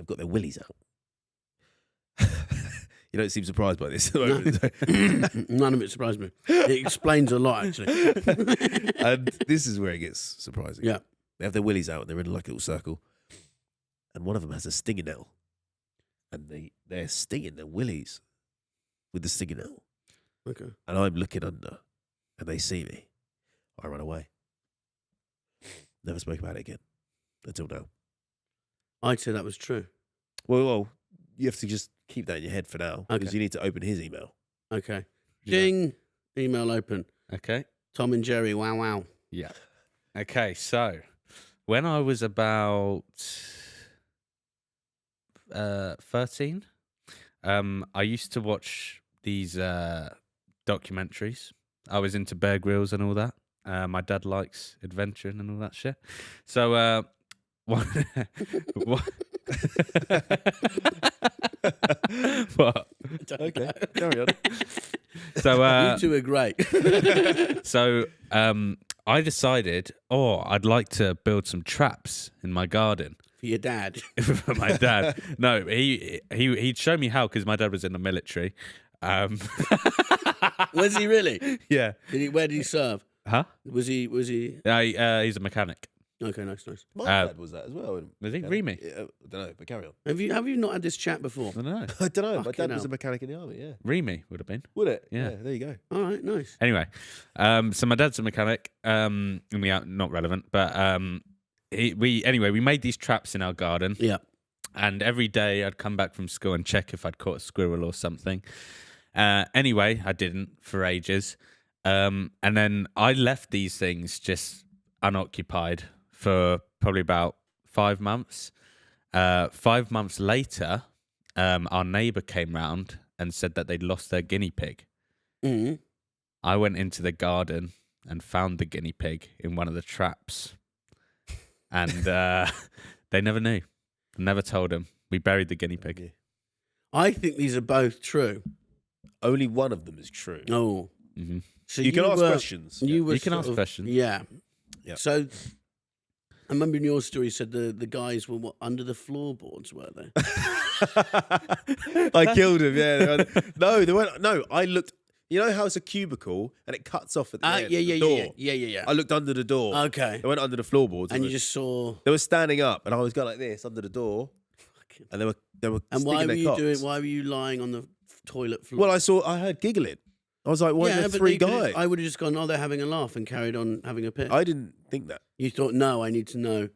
got their willies out. You don't seem surprised by this. No. None of it surprised me. It explains a lot, actually. And this is where it gets surprising. Yeah. They have their willies out, and they're in like a little circle. And one of them has a stinging nettle. And they're stinging their willies with the stinging nettle. Okay. And I'm looking under, and they see me. I run away. Never spoke about it again until now. I'd say that was true. Well, you have to just keep that in your head for now, because you need to open his email. Okay. Ding. Email open. Okay. Tom and Jerry. Wow, wow. Yeah. Okay, so when I was about 13, I used to watch these documentaries. I was into Bear Grylls and all that. My dad likes adventuring and all that shit. So what? Okay, carry on. So you two are great. So I decided, I'd like to build some traps in my garden. For your dad? For my dad. No, he'd show me how, because my dad was in the military. Was he really? Yeah. Where did he serve? Huh? Was he? He's a mechanic. Okay, nice. My dad was that as well. I think Remy. I don't know, but carry on. Have you not had this chat before? I don't know. I don't know. My Fucking dad was hell. a mechanic in the army, yeah. Remy would have been. Would it? Yeah. There you go. All right, nice. Anyway, so my dad's a mechanic. Not relevant, but we made these traps in our garden. Yeah. And every day I'd come back from school and check if I'd caught a squirrel or something. Anyway, I didn't for ages. And then I left these things just unoccupied for probably about 5 months. 5 months later, our neighbour came round and said that they'd lost their guinea pig. Mm-hmm. I went into the garden and found the guinea pig in one of the traps. And they never knew. Never told them. We buried the guinea pig. I think these are both true. Only one of them is true. Oh. Mm-hmm. So you can ask questions. You can ask questions. Yeah. Yeah. So I remember in your story you said the guys were under the floorboards, were they? I killed him, yeah. No, they weren't. No, I looked. You know how it's a cubicle and it cuts off at the end? The door? Yeah. I looked under the door. Okay. I went under the floorboards. And you just saw. They were standing up, and I was going like this under the door, and they were. And why were you doing? Why were you lying on the toilet floor? Well, I heard giggling. I was like, why are there 3 guys? I would have just gone, they're having a laugh and carried on having a piss. I didn't think that. You thought, no, I need to know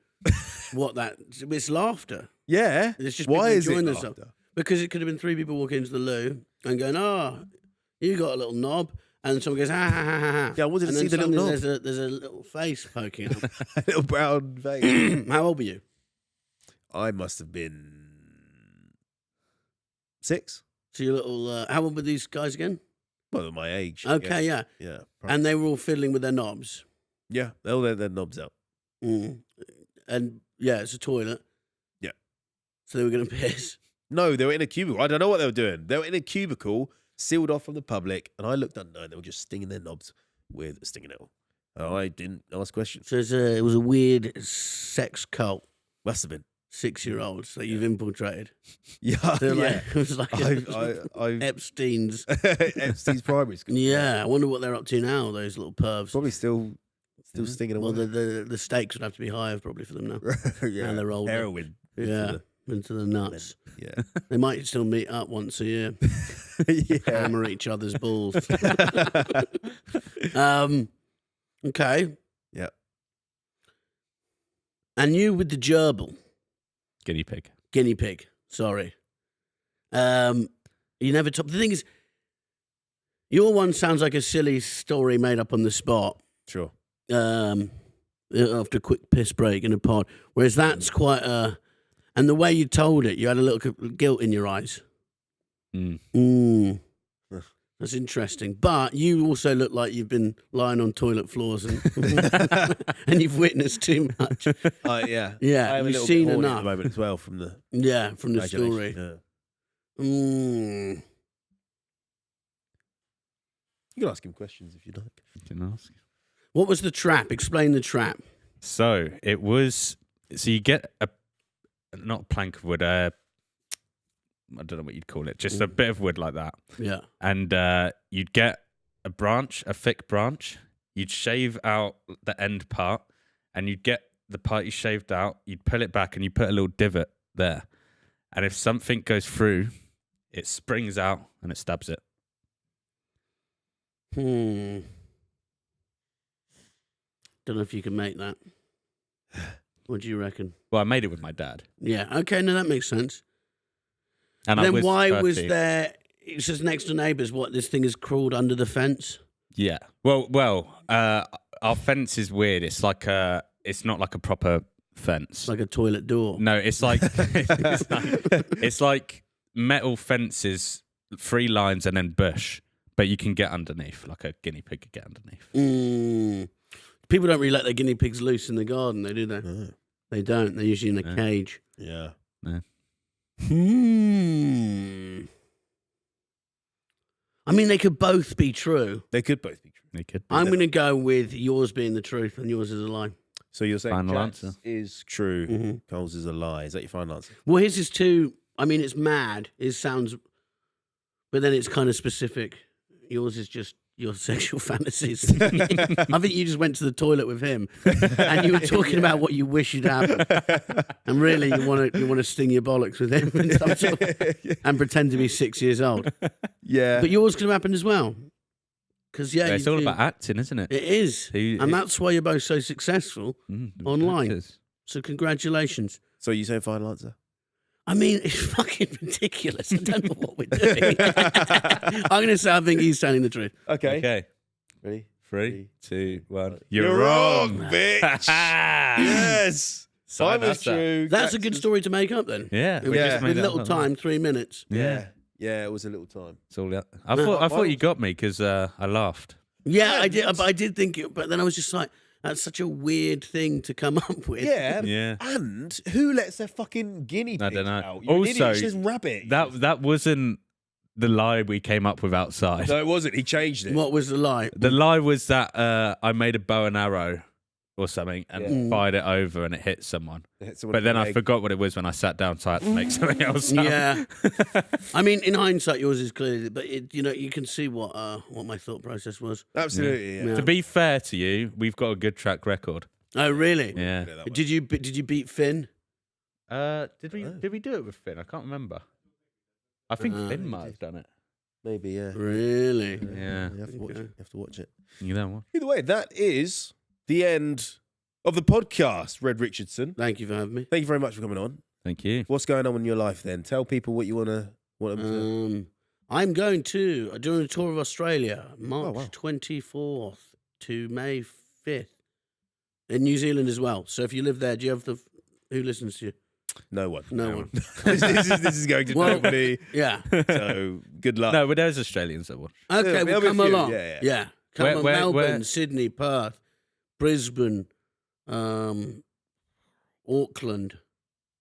what that. It's laughter. Yeah. It's just why is it enjoying laughter? themselves. Because it could have been 3 people walking into the loo and going, you got a little knob. And someone goes, ha, ha, ha, ha, ha. Yeah, I wanted to see the little knob. There's a little face poking up. A little brown face. How old were you? I must have been 6. So your little, how old were these guys again? Well, my age. Okay, yeah. Yeah. And they were all fiddling with their knobs. Yeah, they all had their knobs out. Mm. And yeah, it's a toilet. Yeah. So they were going to piss. No, they were in a cubicle. I don't know what they were doing. They were in a cubicle, sealed off from the public, and I looked under and they were just stinging their knobs with a stinging nettle. And I didn't ask questions. So it was a weird sex cult. Must have been. 6-year-olds that you've infiltrated. Yeah, They're yeah. It was like I've Epstein's primary school. Yeah, I wonder what they're up to now. Those little pervs. Probably still stinging away. Well, the stakes would have to be higher probably for them now. Yeah, Now they're older. heroin. Into the nuts. Yeah, They might still meet up once a year, yeah. hammer each other's balls. Okay. Yeah. And you with the gerbil, Guinea pig. Sorry. You never top. The thing is, your one sounds like a silly story made up on the spot. Sure. After a quick piss break in a pod, whereas that's quite a. And the way you told it, you had a little guilt in your eyes. That's interesting. But you also look like you've been lying on toilet floors and and you've witnessed too much. Yeah. Yeah, you've seen enough. At the moment as well from the story. Yeah. Mm. You can ask him questions if you'd like. You can ask. What was the trap? Explain the trap. So it was. So you get not a plank of wood. I don't know what you'd call it. Just a bit of wood like that. Yeah. And you'd get a thick branch. You'd shave out the end part, and you'd get the part you shaved out. You'd pull it back, and you put a little divot there. And if something goes through, it springs out and it stabs it. Don't know if you can make that. What do you reckon? Well, I made it with my dad. Yeah. Okay. No, that makes sense. And then why was there? It says next to neighbours. What, this thing is crawled under the fence? Yeah. Well. Our fence is weird. It's like it's not like a proper fence. Like a toilet door. No, it's like it's like metal fences, 3 lines, and then bush. But you can get underneath, like a guinea pig could get underneath. People don't really let their guinea pigs loose in the garden, though, do they? No. They don't. They're usually in a cage. Yeah. No. I mean, they could both be true. They could both be true. They could. I'm going to go with yours being the truth and yours is a lie. So you're saying Final Jack's answer. is true, Cole's is a lie. Is that your final answer? Well, his is too. I mean, it's mad. It sounds, but then it's kind of specific. Yours is just your sexual fantasies. I think you just went to the toilet with him, and you were talking about what you wish you'd happen, and really you want to sting your bollocks with him and, and pretend to be 6 years old. Yeah, but yours could have happened as well. Because it's all about acting, isn't it? It is, and that's why you're both so successful online. Actors. So congratulations. So you saying final answer? I mean, it's fucking ridiculous. I don't know what we're doing. I'm going to say I think he's telling the truth. Okay. Ready? 3, 2, 1. You're wrong, bitch. Yes. Simon's true. That's a good story to make up then. Yeah. With little time, 3 minutes. Yeah. Yeah, it was a little time. It's all that. I thought you got me because I laughed. Yeah, I did. But I did think it. But then I was just like, that's such a weird thing to come up with. Yeah. And who lets their fucking guinea pig I don't know. out? You're an idiot, she's rabbit. That wasn't the lie we came up with outside. No, it wasn't. He changed it. What was the lie? The lie was that I made a bow and arrow or something and fired it over and it hit someone. But then I forgot what it was when I sat down, so I had to make something else up. Yeah. I mean, in hindsight, yours is clearly, but you can see what my thought process was. Absolutely. Yeah. To be fair to you, we've got a good track record. Oh, really? Yeah. Did you beat Finn? Did we do it with Finn? I can't remember. I think Finn might have done it. Maybe, yeah. Really? Yeah. You have to watch it. You know what? Either way, that is the end of the podcast, Red Richardson. Thank you for having me. Thank you very much for coming on. Thank you. What's going on in your life then? Tell people what you want them to. I'm doing a tour of Australia, March 24th to May 5th, in New Zealand as well. So if you live there, do you have who listens to you? No one. No one. this is going to nobody. Yeah. So good luck. No, but there's Australians that watch. Okay, we'll come along. Yeah. Come on, Melbourne, Sydney, Perth, Brisbane, Auckland.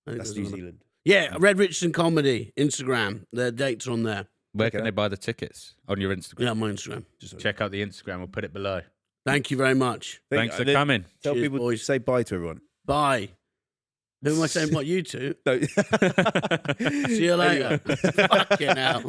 That's New Zealand. Yeah, Red Richardson Comedy, Instagram. The dates are on there. Where can they buy the tickets? On your Instagram? Yeah, on my Instagram. Check out the Instagram. We'll put it below. Thank you very much. Thanks for coming. Tell Cheers, people, boys. say bye to everyone. Bye. Who am I saying? What, you two? No. See you later. Fucking hell.